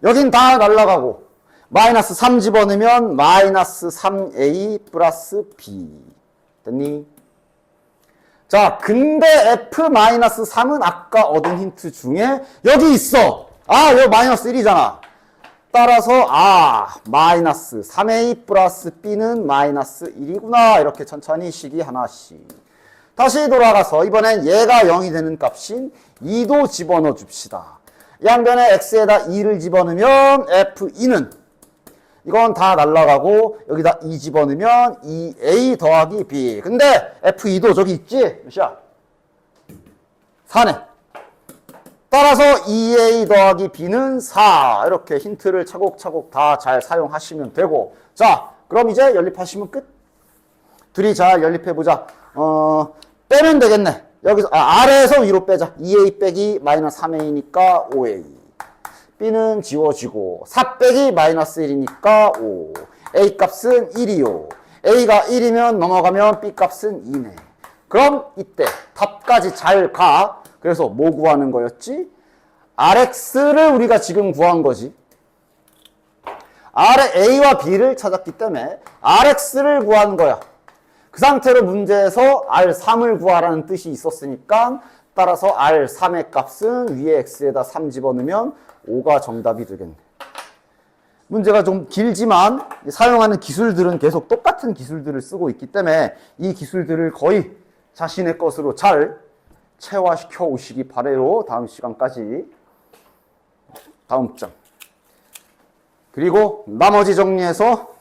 여긴 다 날라가고 마이너스 3 집어넣으면 마이너스 3a 플러스 b 됐니? 자, 근데 f 마이너스 3은 아까 얻은 힌트 중에 여기 있어. 여기 마이너스 1이잖아. 따라서 마이너스 3a 플러스 b는 마이너스 1이구나. 이렇게 천천히 식이 하나씩. 다시 돌아가서 이번엔 얘가 0이 되는 값인 2도 집어넣어 줍시다. 양변에 x에다 2를 집어넣으면 f2는 이건 다 날라가고 여기다 2 집어넣으면 2a 더하기 b. 근데 f2도 저기 있지? 몇이야? 4네. 따라서 2a 더하기 b는 4. 이렇게 힌트를 차곡차곡 다 잘 사용하시면 되고 자, 그럼 이제 연립하시면 끝. 둘이 잘 연립해보자. 빼면 되겠네. 여기서, 아래에서 위로 빼자. 2a 빼기 마이너스 3a니까 5a. b는 지워지고, 4 빼기 마이너스 1이니까 5. a 값은 1이요. a가 1이면 넘어가면 b 값은 2네. 그럼 이때 답까지 잘 가. 그래서 뭐 구하는 거였지? rx를 우리가 지금 구한 거지. A와 B를 찾았기 때문에 RX를 구하는 거야. 그 상태로 문제에서 R3을 구하라는 뜻이 있었으니까 따라서 R3의 값은 위에 X에다 3 집어넣으면 5가 정답이 되겠네. 문제가 좀 길지만 사용하는 기술들은 계속 똑같은 기술들을 쓰고 있기 때문에 이 기술들을 거의 자신의 것으로 잘 체화시켜 오시기 바래요. 다음 시간까지. 다음 장. 그리고 나머지 정리해서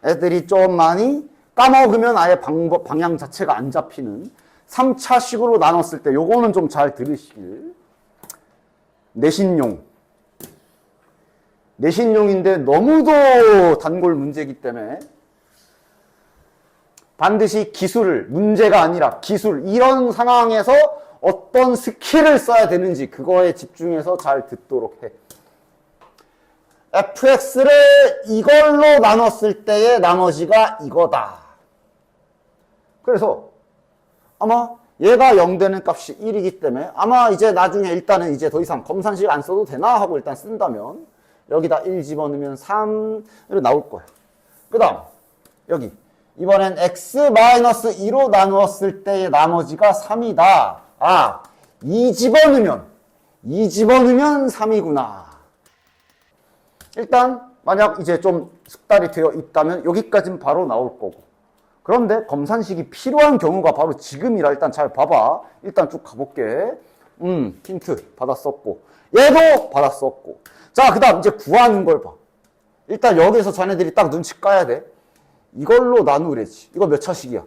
애들이 좀 많이 까먹으면 아예 방향 자체가 안 잡히는 3차식으로 나눴을 때 요거는 좀 잘 들으시길. 내신용인데 너무도 단골 문제이기 때문에 반드시 기술을, 문제가 아니라 기술, 이런 상황에서 어떤 스킬을 써야 되는지 그거에 집중해서 잘 듣도록 해. fx를 이걸로 나눴을 때의 나머지가 이거다. 그래서 아마 얘가 0 되는 값이 1이기 때문에 아마 이제 나중에 일단은 이제 더 이상 검산식 안 써도 되나 하고 일단 쓴다면 여기다 1 집어넣으면 3으로 나올 거야. 그 다음 여기 이번엔 x-2로 나누었을 때의 나머지가 3이다. 아, 2 집어넣으면 3이구나. 일단 만약 이제 좀 숙달이 되어 있다면 여기까지는 바로 나올 거고. 그런데 검산식이 필요한 경우가 바로 지금이라 일단 잘 봐봐. 일단 쭉 가볼게. 힌트 받았었고 얘도 받았었고. 자, 그 다음 이제 구하는 걸 봐. 일단 여기서 자네들이 딱 눈치 까야 돼. 이걸로 나누래지. 이거 몇 차식이야?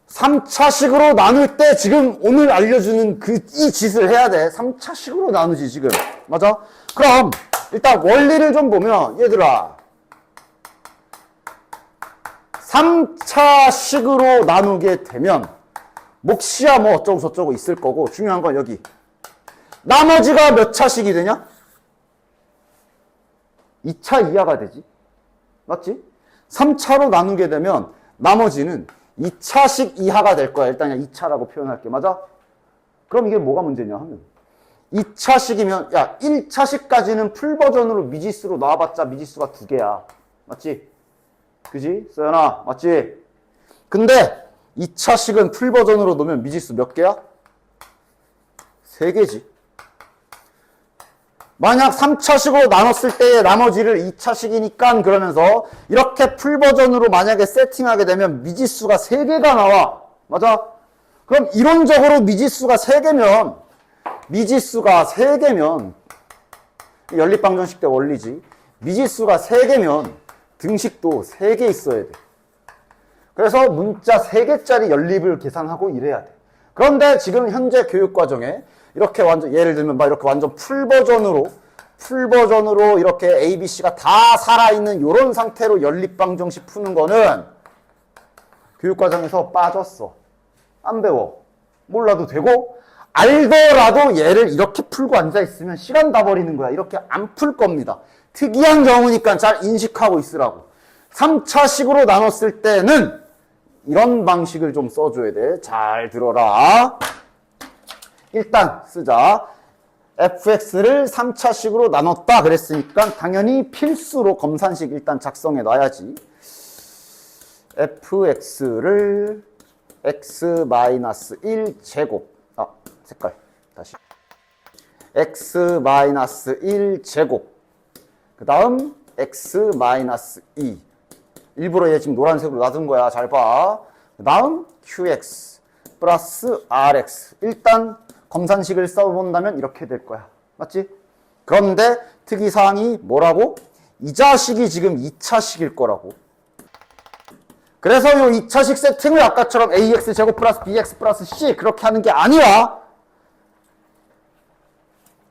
3차식으로 나눌 때 지금 오늘 알려주는 이 짓을 해야 돼. 3차식으로 나누지 지금. 맞아? 그럼 일단 원리를 좀 보면 얘들아 3차식으로 나누게 되면 몫이야 뭐 어쩌고 저쩌고 있을 거고 중요한 건 여기 나머지가 몇 차식이 되냐? 2차 이하가 되지. 맞지? 3차로 나누게 되면 나머지는 2차식 이하가 될 거야. 일단 그냥 2차라고 표현할게. 맞아? 그럼 이게 뭐가 문제냐 하면 2차식이면 야 1차식까지는 풀버전으로 미지수로 나와봤자 미지수가 2개야. 맞지? 그지? 서연아 맞지? 근데 2차식은 풀버전으로 놓으면 미지수 몇 개야? 3개지. 만약 3차식으로 나눴을 때의 나머지를 2차식이니까 그러면서 이렇게 풀버전으로 만약에 세팅하게 되면 미지수가 3개가 나와. 맞아? 그럼 이론적으로 미지수가 3개면 연립방정식 때 원리지. 미지수가 3개면 등식도 3개 있어야 돼. 그래서 문자 3개짜리 연립을 계산하고 이래야 돼. 그런데 지금 현재 교육과정에 이렇게 완전 예를 들면 막 이렇게 완전 풀버전으로 이렇게 A, B, C가 다 살아있는 이런 상태로 연립방정식 푸는 거는 교육과정에서 빠졌어. 안 배워. 몰라도 되고 알더라도 얘를 이렇게 풀고 앉아있으면 시간 다 버리는 거야. 이렇게 안 풀 겁니다. 특이한 경우니까 잘 인식하고 있으라고. 3차식으로 나눴을 때는 이런 방식을 좀 써줘야 돼. 잘 들어라. 일단 쓰자. fx를 3차식으로 나눴다 그랬으니까 당연히 필수로 검산식 일단 작성해 놔야지. fx를 x-1 제곱. 색깔 다시. x-1 제곱. 그 다음 x-2. 일부러 얘 지금 노란색으로 놔둔 거야. 잘 봐. 그 다음 qx 플러스 rx. 일단 검산식을 써본다면 이렇게 될 거야. 맞지? 그런데 특이사항이 뭐라고? 이 자식이 지금 2차식일 거라고. 그래서 이 2차식 세팅을 아까처럼 ax 제곱 플러스 bx 플러스 c 그렇게 하는 게 아니라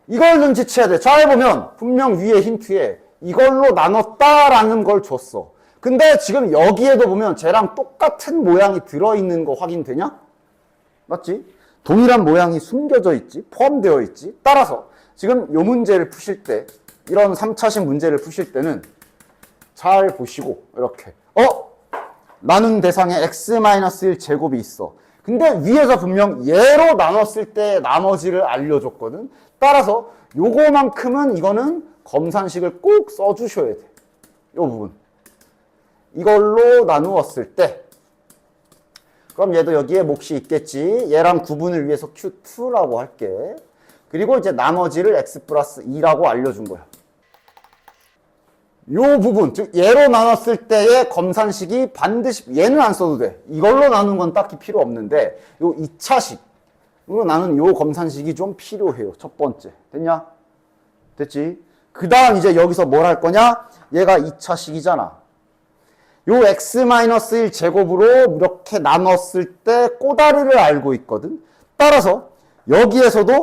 이걸 눈치채야 돼. 잘 보면 분명 위에 힌트에 이걸로 나눴다라는 걸 줬어. 근데 지금 여기에도 보면 쟤랑 똑같은 모양이 들어있는 거 확인되냐? 맞지? 동일한 모양이 숨겨져 있지, 포함되어 있지. 따라서 지금 이 문제를 푸실 때, 이런 3차식 문제를 푸실 때는 잘 보시고 이렇게 나눈 대상에 x-1 제곱이 있어. 근데 위에서 분명 얘로 나눴을 때 나머지를 알려줬거든. 따라서 요거만큼은 이거는 검산식을 꼭 써주셔야 돼. 이 부분. 이걸로 나누었을 때 그럼 얘도 여기에 몫이 있겠지. 얘랑 구분을 위해서 Q2라고 할게. 그리고 이제 나머지를 X 플러스 2라고 알려준 거야. 요 부분, 즉 얘로 나눴을 때의 검산식이 반드시 얘는 안 써도 돼. 이걸로 나눈 건 딱히 필요 없는데 요 2차식으로 나눈 요 검산식이 좀 필요해요. 첫 번째. 됐냐? 됐지? 그 다음 이제 여기서 뭘 할 거냐? 얘가 2차식이잖아. 요 x-1 제곱으로 이렇게 나눴을 때 꼬다리를 알고 있거든. 따라서 여기에서도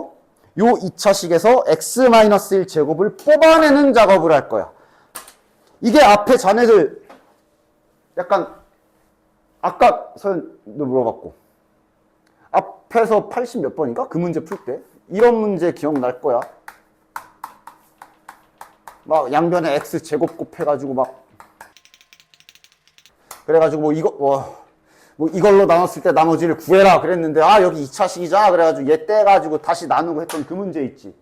요 2차식에서 x-1 제곱을 뽑아내는 작업을 할 거야. 이게 앞에 자네들 약간 아까 서현도 물어봤고 앞에서 80 몇 번인가? 그 문제 풀 때 이런 문제 기억날 거야. 막 양변에 x 제곱 곱해가지고 막 그래가지고 뭐 이걸로 나눴을 때 나머지를 구해라 그랬는데 아 여기 2차식이잖아 그래가지고 얘 떼가지고 다시 나누고 했던 그 문제 있지.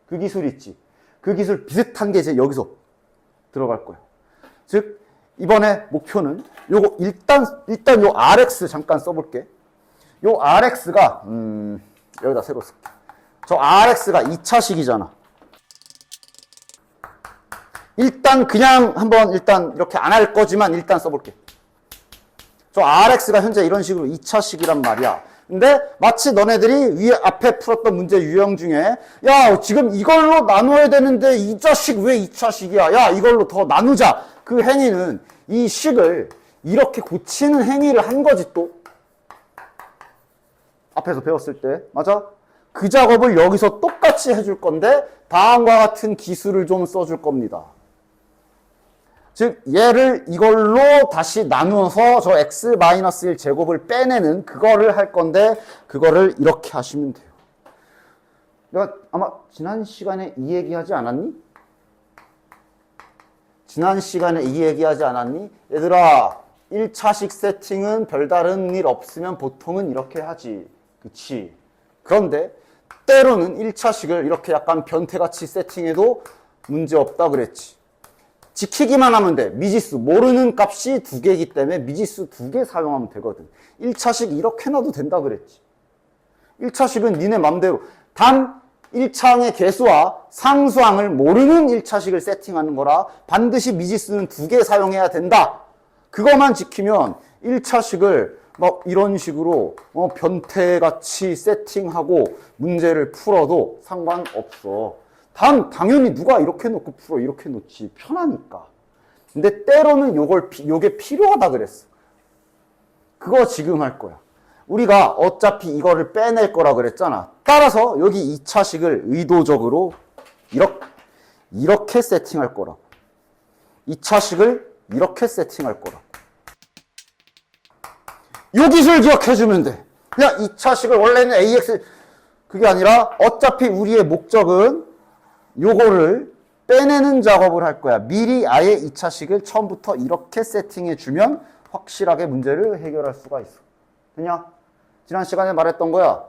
그 기술 있지. 그 기술 비슷한 게 이제 여기서 들어갈 거야. 즉 이번에 목표는 요거 일단 요 RX 잠깐 써볼게. 요 RX가 여기다 새로 쓸게. 저 RX가 2차식이잖아. 일단 그냥 한번 일단 이렇게 안 할 거지만 일단 써볼게. 저 RX가 현재 이런 식으로 2차식이란 말이야. 근데 마치 너네들이 위에 앞에 풀었던 문제 유형 중에 야 지금 이걸로 나눠야 되는데 이 자식 왜 2차식이야? 야 이걸로 더 나누자. 그 행위는 이 식을 이렇게 고치는 행위를 한 거지 또. 앞에서 배웠을 때. 맞아? 그 작업을 여기서 똑같이 해줄 건데 다음과 같은 기술을 좀 써줄 겁니다. 즉 얘를 이걸로 다시 나누어서 저 x-1 제곱을 빼내는 그거를 할 건데 그거를 이렇게 하시면 돼요. 내가 아마 지난 시간에 이 얘기하지 않았니? 지난 시간에 이 얘기하지 않았니? 얘들아 1차식 세팅은 별다른 일 없으면 보통은 이렇게 하지. 그치? 그런데 때로는 1차식을 이렇게 약간 변태같이 세팅해도 문제없다 그랬지. 지키기만 하면 돼. 미지수 모르는 값이 2개이기 때문에 미지수 2개 사용하면 되거든. 1차식 이렇게 놔도 된다 그랬지. 1차식은 니네 맘대로 단 1차항의 개수와 상수항을 모르는 1차식을 세팅하는 거라 반드시 미지수는 2개 사용해야 된다. 그것만 지키면 1차식을 막 이런 식으로 변태같이 세팅하고 문제를 풀어도 상관없어. 당연히 누가 이렇게 놓고 풀어 이렇게 놓지 편하니까. 근데 때로는 요게 필요하다 그랬어. 그거 지금 할 거야. 우리가 어차피 이거를 빼낼 거라 그랬잖아. 따라서 여기 2차식을 의도적으로 이렇게 세팅할 거라고. 2차식을 이렇게 세팅할 거라고. 요 기술 기억해주면 돼. 그냥 2차식을 원래는 AX 그게 아니라 어차피 우리의 목적은 요거를 빼내는 작업을 할 거야. 미리 아예 2차식을 처음부터 이렇게 세팅해주면 확실하게 문제를 해결할 수가 있어. 그냥 지난 시간에 말했던 거야.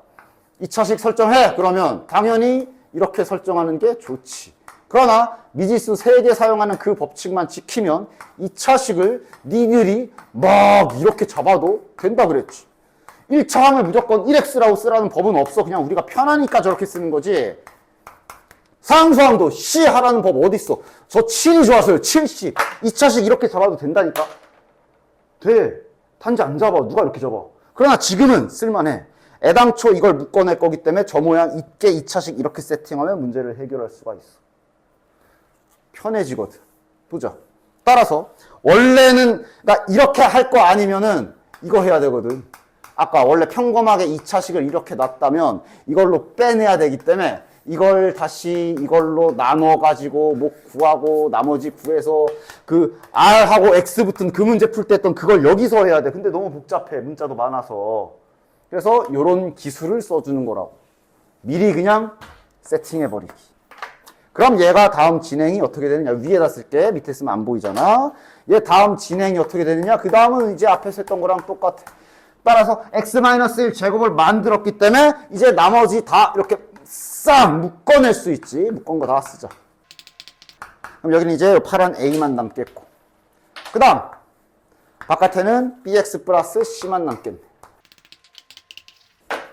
2차식 설정해. 그러면 당연히 이렇게 설정하는 게 좋지. 그러나 미지수 3개 사용하는 그 법칙만 지키면 2차식을 니들이 막 이렇게 잡아도 된다 그랬지. 1차항을 무조건 1x라고 쓰라는 법은 없어. 그냥 우리가 편하니까 저렇게 쓰는 거지. 상수항도 C 하라는 법 어딨어? 저 7이 좋아서요. 7C. 2차식 이렇게 잡아도 된다니까. 돼. 단지 안 잡아. 누가 이렇게 잡아. 그러나 지금은 쓸만해. 애당초 이걸 묶어낼 거기 때문에 저 모양 있게 2차식 이렇게 세팅하면 문제를 해결할 수가 있어. 편해지거든. 보자. 따라서 원래는 그러니까 이렇게 할 거 아니면은 이거 해야 되거든. 아까 원래 평범하게 2차식을 이렇게 놨다면 이걸로 빼내야 되기 때문에 이걸 다시 이걸로 나눠가지고 뭐 구하고 나머지 구해서 그 R하고 X 붙은 그 문제 풀 때 했던 그걸 여기서 해야 돼. 근데 너무 복잡해. 문자도 많아서. 그래서 요런 기술을 써주는 거라고. 미리 그냥 세팅해버리기. 그럼 얘가 다음 진행이 어떻게 되느냐. 위에다 쓸게. 밑에 쓰면 안 보이잖아. 얘 다음 진행이 어떻게 되느냐. 그 다음은 이제 앞에서 했던 거랑 똑같아. 따라서 x-1 제곱을 만들었기 때문에 이제 나머지 다 이렇게 싹 묶어낼 수 있지. 묶은 거 다 쓰자. 그럼 여기는 이제 파란 A만 남겠고. 그 다음, 바깥에는 BX 플러스 C만 남겠네.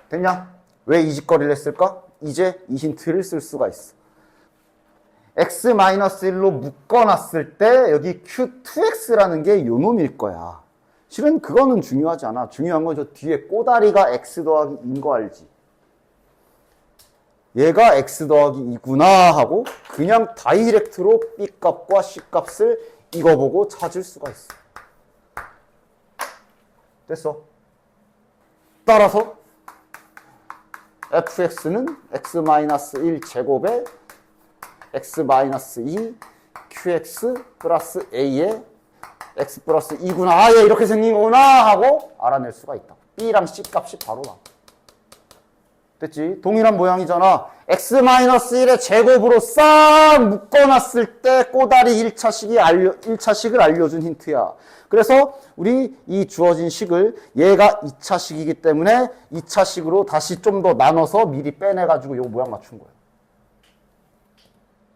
됐냐? 왜 이 짓거리를 했을까? 이제 이 힌트를 쓸 수가 있어. x-1로 묶어놨을 때 여기 q2x라는 게 요 놈일 거야. 실은 그거는 중요하지 않아. 중요한 건 저 뒤에 꼬다리가 x 더하기 2인 거 알지? 얘가 x 더하기 2구나 하고 그냥 다이렉트로 b 값과 c 값을 이거 보고 찾을 수가 있어. 됐어. 따라서 fx는 x-1 제곱에 x-2 qx 플러스 a에 x 플러스 2구나. 아, 얘 이렇게 생긴 거구나 하고 알아낼 수가 있다. b랑 c 값이 바로 나와. 됐지? 동일한 모양이잖아. x-1의 제곱으로 싹 묶어놨을 때 꼬다리 1차식을 알려준 힌트야. 그래서 우리 이 주어진 식을 얘가 2차식이기 때문에 2차식으로 다시 좀 더 나눠서 미리 빼내가지고 요 모양 맞춘 거야.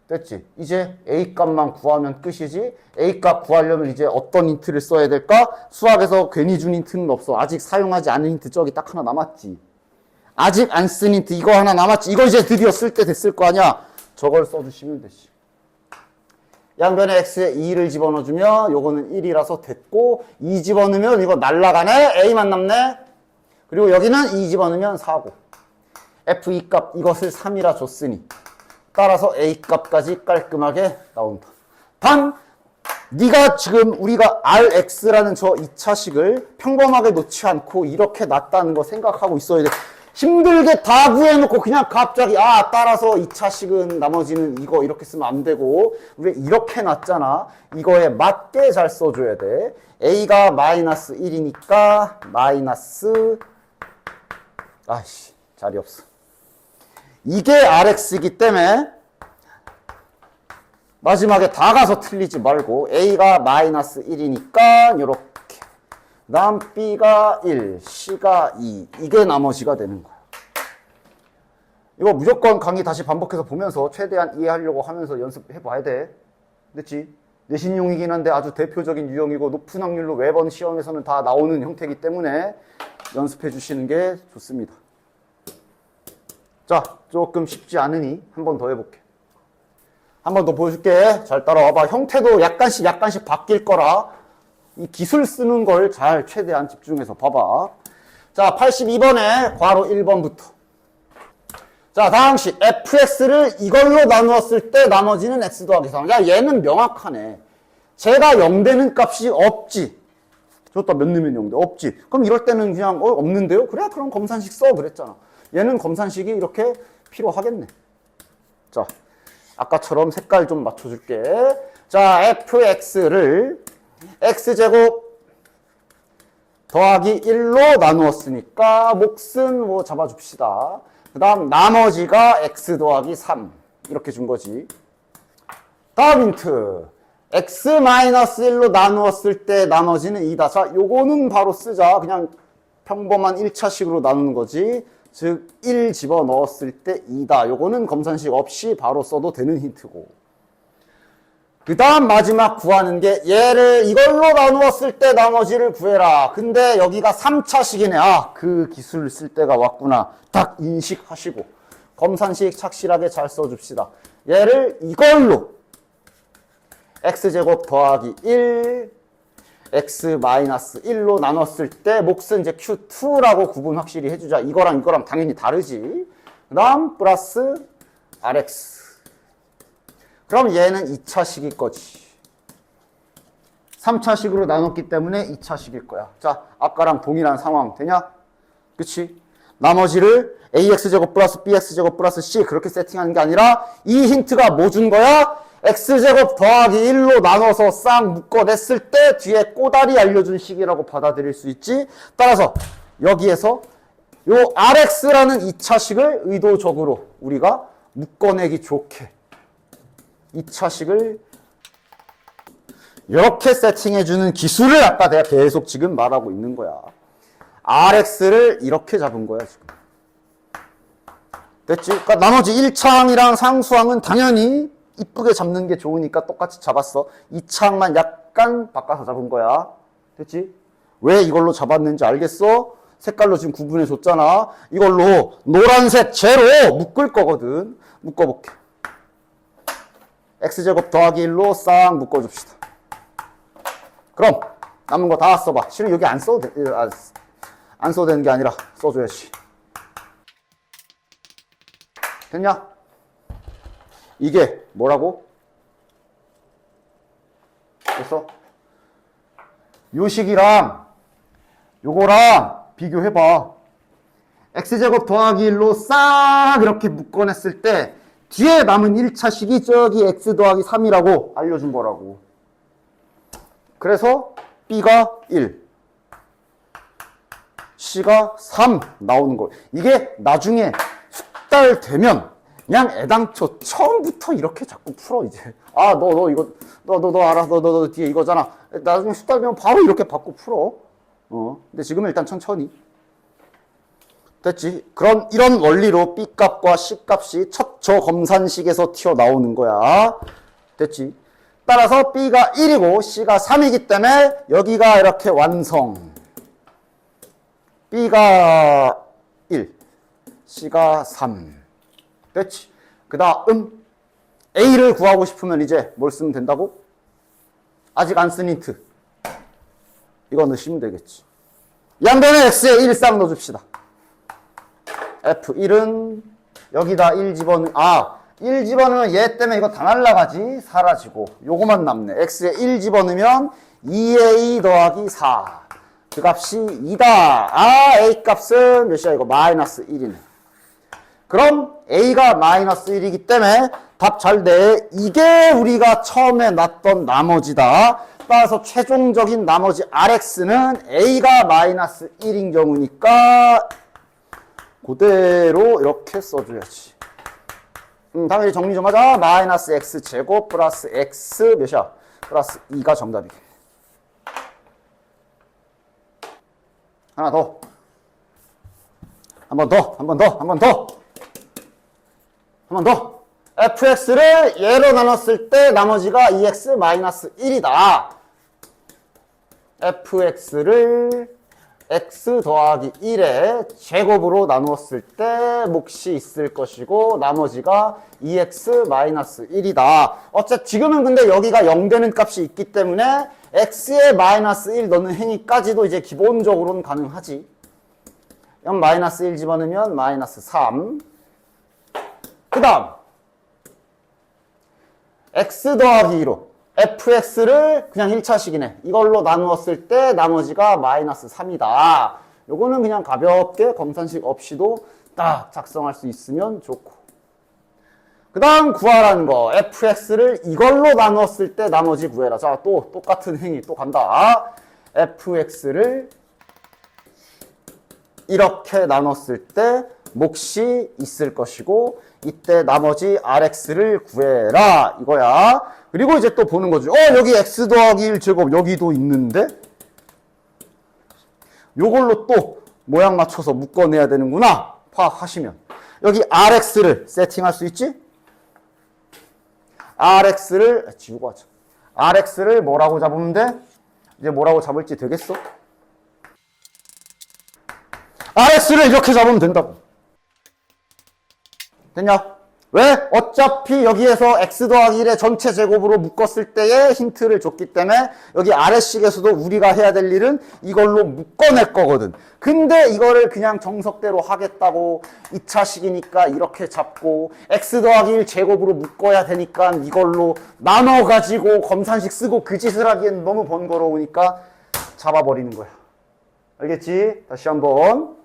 됐지? 이제 A 값만 구하면 끝이지. A 값 구하려면 이제 어떤 힌트를 써야 될까? 수학에서 괜히 준 힌트는 없어. 아직 사용하지 않은 힌트 저기 딱 하나 남았지. 아직 안 쓴 힌트 이거 하나 남았지. 이거 이제 드디어 쓸 때 됐을 거 아니야. 저걸 써주시면 되지. 양변에 x에 2를 집어넣어주면 요거는 1이라서 됐고 2 집어넣으면 이거 날라가네. A만 남네. 그리고 여기는 2 집어넣으면 4고 F2 값 이것을 3이라 줬으니 따라서 A 값까지 깔끔하게 나온다. 단 네가 지금 우리가 RX라는 저 2차식을 평범하게 놓지 않고 이렇게 놨다는 거 생각하고 있어야 돼. 힘들게 다 구해놓고 그냥 갑자기 따라서 2차식은 나머지는 이거 이렇게 쓰면 안 되고 우리 이렇게 놨잖아. 이거에 맞게 잘 써줘야 돼. A가 마이너스 1이니까 마이너스 자리 없어. 이게 RX이기 때문에 마지막에 다 가서 틀리지 말고 A가 마이너스 1이니까 요렇게 그 다음 B가 1, C가 2 이게 나머지가 되는 거야. 이거 무조건 강의 다시 반복해서 보면서 최대한 이해하려고 하면서 연습해 봐야 돼. 됐지? 내신용이긴 한데 아주 대표적인 유형이고 높은 확률로 매번 시험에서는 다 나오는 형태이기 때문에 연습해 주시는 게 좋습니다. 자, 조금 쉽지 않으니 한 번 더 해볼게. 한 번 더 보여줄게. 잘 따라와봐. 형태도 약간씩 바뀔 거라 이 기술 쓰는 걸 잘 최대한 집중해서 봐봐. 자, 82번에 괄호 1번부터. 자, 다항식 fx를 이걸로 나누었을 때 나머지는 x 더하기 3. 야, 얘는 명확하네. 제가 0 되는 값이 없지. 저기다 몇 넣으면 0 돼? 없지. 그럼 이럴 때는 그냥 없는데요? 그래? 그럼 검산식 써 그랬잖아. 얘는 검산식이 이렇게 필요하겠네. 자, 아까처럼 색깔 좀 맞춰줄게. 자, fx를 x제곱 더하기 1로 나누었으니까 몫은 뭐 잡아줍시다. 그 다음 나머지가 x 더하기 3 이렇게 준 거지. 다음 힌트 x-1로 나누었을 때 나머지는 2다. 자, 요거는 바로 쓰자. 그냥 평범한 1차식으로 나누는 거지. 즉 1 집어넣었을 때 2다. 요거는 검산식 없이 바로 써도 되는 힌트고. 그 다음 마지막 구하는 게 얘를 이걸로 나누었을 때 나머지를 구해라. 근데 여기가 3차식이네. 그 기술을 쓸 때가 왔구나. 딱 인식하시고 검산식 착실하게 잘 써줍시다. 얘를 이걸로 x제곱 더하기 1 x-1로 나눴을 때 몫은 이제 q2라고 구분 확실히 해주자. 이거랑 당연히 다르지. 그 다음 플러스 rx. 그럼 얘는 2차식일 거지. 3차식으로 나눴기 때문에 2차식일 거야. 자, 아까랑 동일한 상황 되냐? 그치? 나머지를 ax제곱 플러스 bx제곱 플러스 c 그렇게 세팅하는 게 아니라 이 힌트가 뭐 준 거야? x제곱 더하기 1로 나눠서 싹 묶어냈을 때 뒤에 꼬다리 알려준 식이라고 받아들일 수 있지. 따라서 여기에서 요 rx라는 2차식을 의도적으로 우리가 묶어내기 좋게 2차식을 이렇게 세팅해주는 기술을 아까 내가 계속 지금 말하고 있는 거야. RX를 이렇게 잡은 거야, 지금. 됐지? 그러니까 나머지 1차항이랑 상수항은 당연히 이쁘게 잡는 게 좋으니까 똑같이 잡았어. 이 창만 약간 바꿔서 잡은 거야. 됐지? 왜 이걸로 잡았는지 알겠어? 색깔로 지금 구분해 줬잖아. 이걸로 노란색 제로 묶을 거거든. 묶어볼게. x제곱 더하기 1로 싹 묶어줍시다. 그럼 남은 거 다 써봐. 실은 여기 안 써도 안 써도 되는 게 아니라 써줘야지. 됐냐? 이게 뭐라고? 됐어? 요 식이랑 요거랑 비교해봐. x제곱 더하기 1로 싹 이렇게 묶어냈을 때 뒤에 남은 1차식이 저기 x 더하기 3이라고 알려준 거라고. 그래서 b가 1, c가 3 나오는 거. 이게 나중에 숙달 되면 그냥 애당초 처음부터 이렇게 자꾸 풀어 이제. 아, 너 이거 너 알아. 너 뒤에 이거잖아. 나중에 숙달 되면 바로 이렇게 바꿔 풀어. 근데 지금은 일단 천천히. 됐지? 그런 이런 원리로 b 값과 c 값이 첫 저검산식에서 튀어나오는 거야. 됐지? 따라서 b가 1이고 c가 3이기 때문에 여기가 이렇게 완성. b가 1, c가 3. 됐지? 그 다음 a를 구하고 싶으면 이제 뭘 쓰면 된다고? 아직 안 쓴 힌트. 이거 넣으시면 되겠지. 양변에 x에 1 싹 넣어줍시다. f1은 여기다 1 집어넣으면 1 집어넣으면 얘 때문에 이거 다 날라가지. 사라지고 요거만 남네. x에 1 집어넣으면 2a 더하기 4. 그 값이 2다. a 값은 몇이야 이거? 마이너스 1이네. 그럼 a가 마이너스 1이기 때문에 답 잘 돼. 이게 우리가 처음에 놨던 나머지다. 따라서 최종적인 나머지 rx는 a가 마이너스 1인 경우니까 그대로 이렇게 써줘야지. 당연히 정리 좀 하자. 마이너스 x제곱 플러스 x 몇이야? 플러스 2가 정답이겠네. 하나 더. 한 번 더. fx를 얘로 나눴을 때 나머지가 2x 마이너스 1이다. fx를 x 더하기 1의 제곱으로 나누었을 때 몫이 있을 것이고 나머지가 2x 마이너스 1이다. 어쨌든 지금은 근데 여기가 0 되는 값이 있기 때문에 x에 마이너스 1 넣는 행위까지도 이제 기본적으로는 가능하지. 0 마이너스 1 집어넣으면 마이너스 3. 그 다음 x 더하기 2로 fx를 그냥 1차식이네. 이걸로 나누었을 때 나머지가 마이너스 3이다. 요거는 그냥 가볍게 검산식 없이도 딱 작성할 수 있으면 좋고. 그 다음 구하라는 거. fx를 이걸로 나누었을 때 나머지 구해라. 자, 또 똑같은 행위 또 간다. fx를 이렇게 나눴을 때 몫이 있을 것이고 이때 나머지 rx를 구해라 이거야. 그리고 이제 또 보는 거죠. 여기 x 더하기 1 제곱 여기도 있는데 요걸로 또 모양 맞춰서 묶어내야 되는구나 파악하시면 여기 rx를 세팅할 수 있지? rx를 지우고 하자. rx를 뭐라고 잡으면 돼? 이제 뭐라고 잡을지 되겠어? rx를 이렇게 잡으면 된다고. 됐냐? 왜? 어차피 여기에서 x 더하기 1의 전체 제곱으로 묶었을 때의 힌트를 줬기 때문에 여기 아래식에서도 우리가 해야 될 일은 이걸로 묶어낼 거거든. 근데 이거를 그냥 정석대로 하겠다고 2차식이니까 이렇게 잡고 x 더하기 1 제곱으로 묶어야 되니까 이걸로 나눠가지고 검산식 쓰고 그 짓을 하기엔 너무 번거로우니까 잡아버리는 거야. 알겠지? 다시 한번.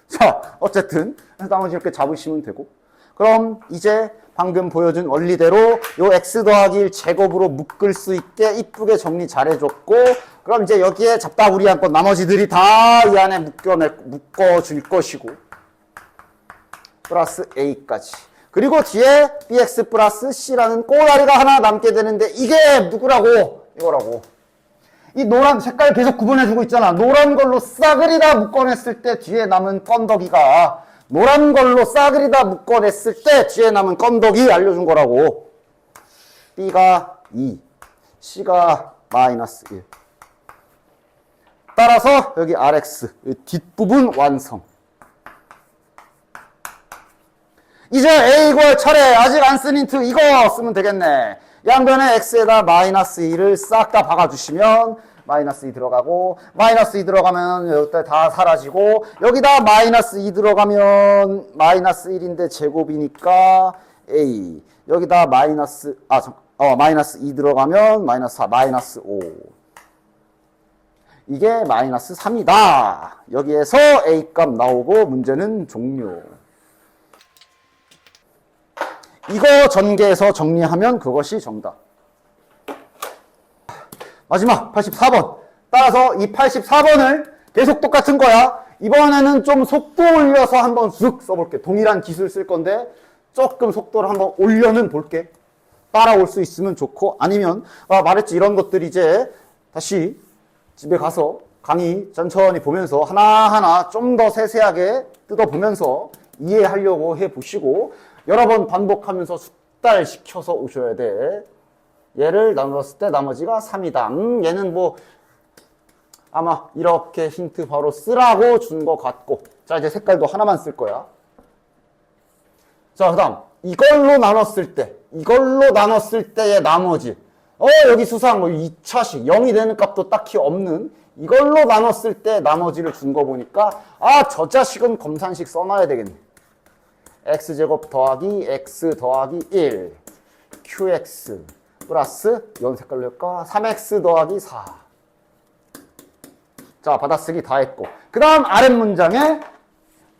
자, 어쨌든 나머지 이렇게 잡으시면 되고 그럼 이제 방금 보여준 원리대로 요 x 더하기 1 제곱으로 묶을 수 있게 이쁘게 정리 잘해줬고 그럼 이제 여기에 잡다구리 한 건 나머지들이 다 이 안에 묶어줄 것이고 플러스 a까지 그리고 뒤에 bx 플러스 c라는 꼬다리가 하나 남게 되는데 이게 누구라고? 이거라고. 이 노란 색깔 계속 구분해주고 있잖아. 노란 걸로 싸그리다 묶어냈을 때 뒤에 남은 건더기가 노란 걸로 싸그리 다 묶어냈을 때 뒤에 남은 건더기 알려준 거라고. B가 2, C가 마이너스 1. 따라서 여기 RX, 뒷부분 완성. 이제 A 구할 차례. 아직 안 쓴 힌트 이거 쓰면 되겠네. 양변에 X에다 마이너스 2를 싹 다 박아주시면 마이너스 2 들어가고, 마이너스 2 들어가면 여기다 다 사라지고, 여기다 마이너스 2 들어가면 마이너스 1인데 제곱이니까 A. 여기다 마이너스 2 들어가면 마이너스 4, 마이너스 5. 이게 마이너스 3이다. 여기에서 A 값 나오고 문제는 종료. 이거 전개해서 정리하면 그것이 정답. 마지막 84번. 따라서 이 84번을 계속 똑같은 거야. 이번에는 좀 속도 올려서 한번 쑥 써볼게. 동일한 기술 쓸 건데 조금 속도를 한번 올려는 볼게. 따라올 수 있으면 좋고, 아니면 말했지, 이런 것들 이제 다시 집에 가서 강의 천천히 보면서 하나하나 좀 더 세세하게 뜯어보면서 이해하려고 해보시고 여러 번 반복하면서 숙달시켜서 오셔야 돼. 얘를 나눴을 때 나머지가 3이다. 얘는 뭐 아마 이렇게 힌트 바로 쓰라고 준 것 같고. 자, 이제 색깔도 하나만 쓸 거야. 자, 그 다음 이걸로 나눴을 때의 나머지. 여기 수상 뭐 2차식 0이 되는 값도 딱히 없는 이걸로 나눴을 때 나머지를 준 거 보니까 저 자식은 검산식 써놔야 되겠네. x제곱 더하기 x 더하기 1 qx 플러스 이런 색깔로 할까? 3x 더하기 4. 자, 받아쓰기 다 했고, 그 다음 아랫문장에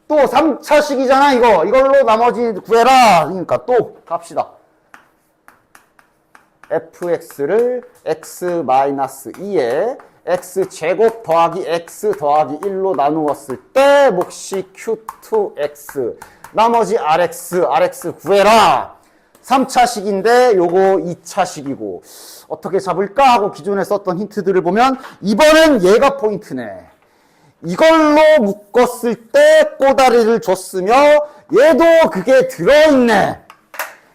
또 3차식이잖아. 이걸로 나머지 구해라. 그러니까 또 갑시다. fx를 x-2에 x제곱 더하기 x 더하기 1로 나누었을 때 몫이 q2x. 나머지 rx 구해라. 3차식인데 요거 2차식이고 어떻게 잡을까 하고 기존에 썼던 힌트들을 보면 이번엔 얘가 포인트네. 이걸로 묶었을 때 꼬다리를 줬으며 얘도 그게 들어있네.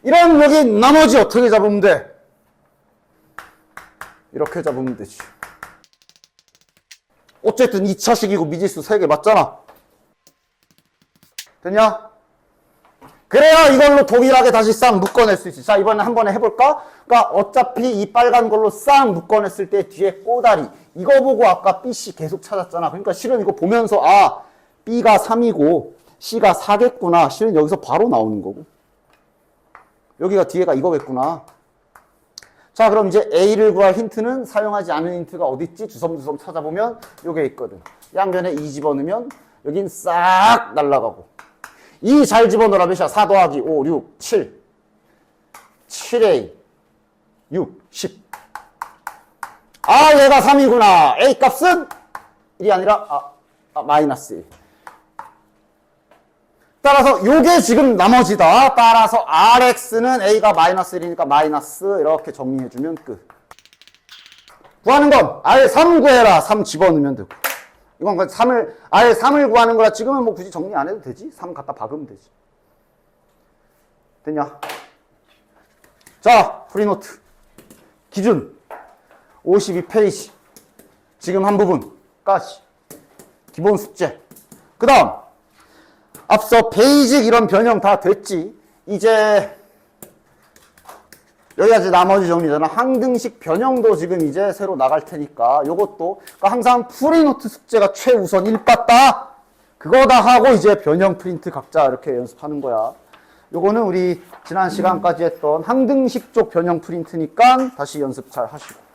이런 여기 나머지 어떻게 잡으면 돼? 이렇게 잡으면 되지. 어쨌든 2차식이고 미지수 3개 맞잖아. 됐냐? 그래야 이걸로 동일하게 다시 싹 묶어낼 수 있지. 자, 이번에 한 번에 해볼까? 그러니까 어차피 이 빨간 걸로 싹 묶어냈을 때 뒤에 꼬다리. 이거 보고 아까 BC 계속 찾았잖아. 그러니까 실은 이거 보면서 B가 3이고 C가 4겠구나. 실은 여기서 바로 나오는 거고. 여기가 뒤에가 이거겠구나. 자, 그럼 이제 A를 구할 힌트는 사용하지 않은 힌트가 어딨지? 주섬주섬 찾아보면 요게 있거든. 양변에 2 집어넣으면 여긴 싹 날아가고. 2 잘 집어넣으라. 몇이야? 4 더하기 5, 6, 7. 7A, 6, 10. 얘가 3이구나. A 값은 1이 아니라, 마이너스 1. 따라서 요게 지금 나머지다. 따라서 RX는 A가 마이너스 1이니까 마이너스 이렇게 정리해주면 끝. 구하는 건 아예 3 구해라. 3 집어넣으면 되고. 이건 아예 3을 구하는 거라 지금은 뭐 굳이 정리 안 해도 되지. 3 갖다 박으면 되지. 됐냐? 자, 프리노트. 기준 52페이지. 지금 한 부분까지. 기본 숙제. 그 다음 앞서 베이직 이런 변형 다 됐지. 이제 여기까지 나머지 정리잖아. 항등식 변형도 지금 이제 새로 나갈 테니까 요것도 그러니까 항상 프리노트 숙제가 최우선 1빠따 그거 다 하고 이제 변형 프린트 각자 이렇게 연습하는 거야. 요거는 우리 지난 시간까지 했던 항등식 쪽 변형 프린트니까 다시 연습 잘 하시고.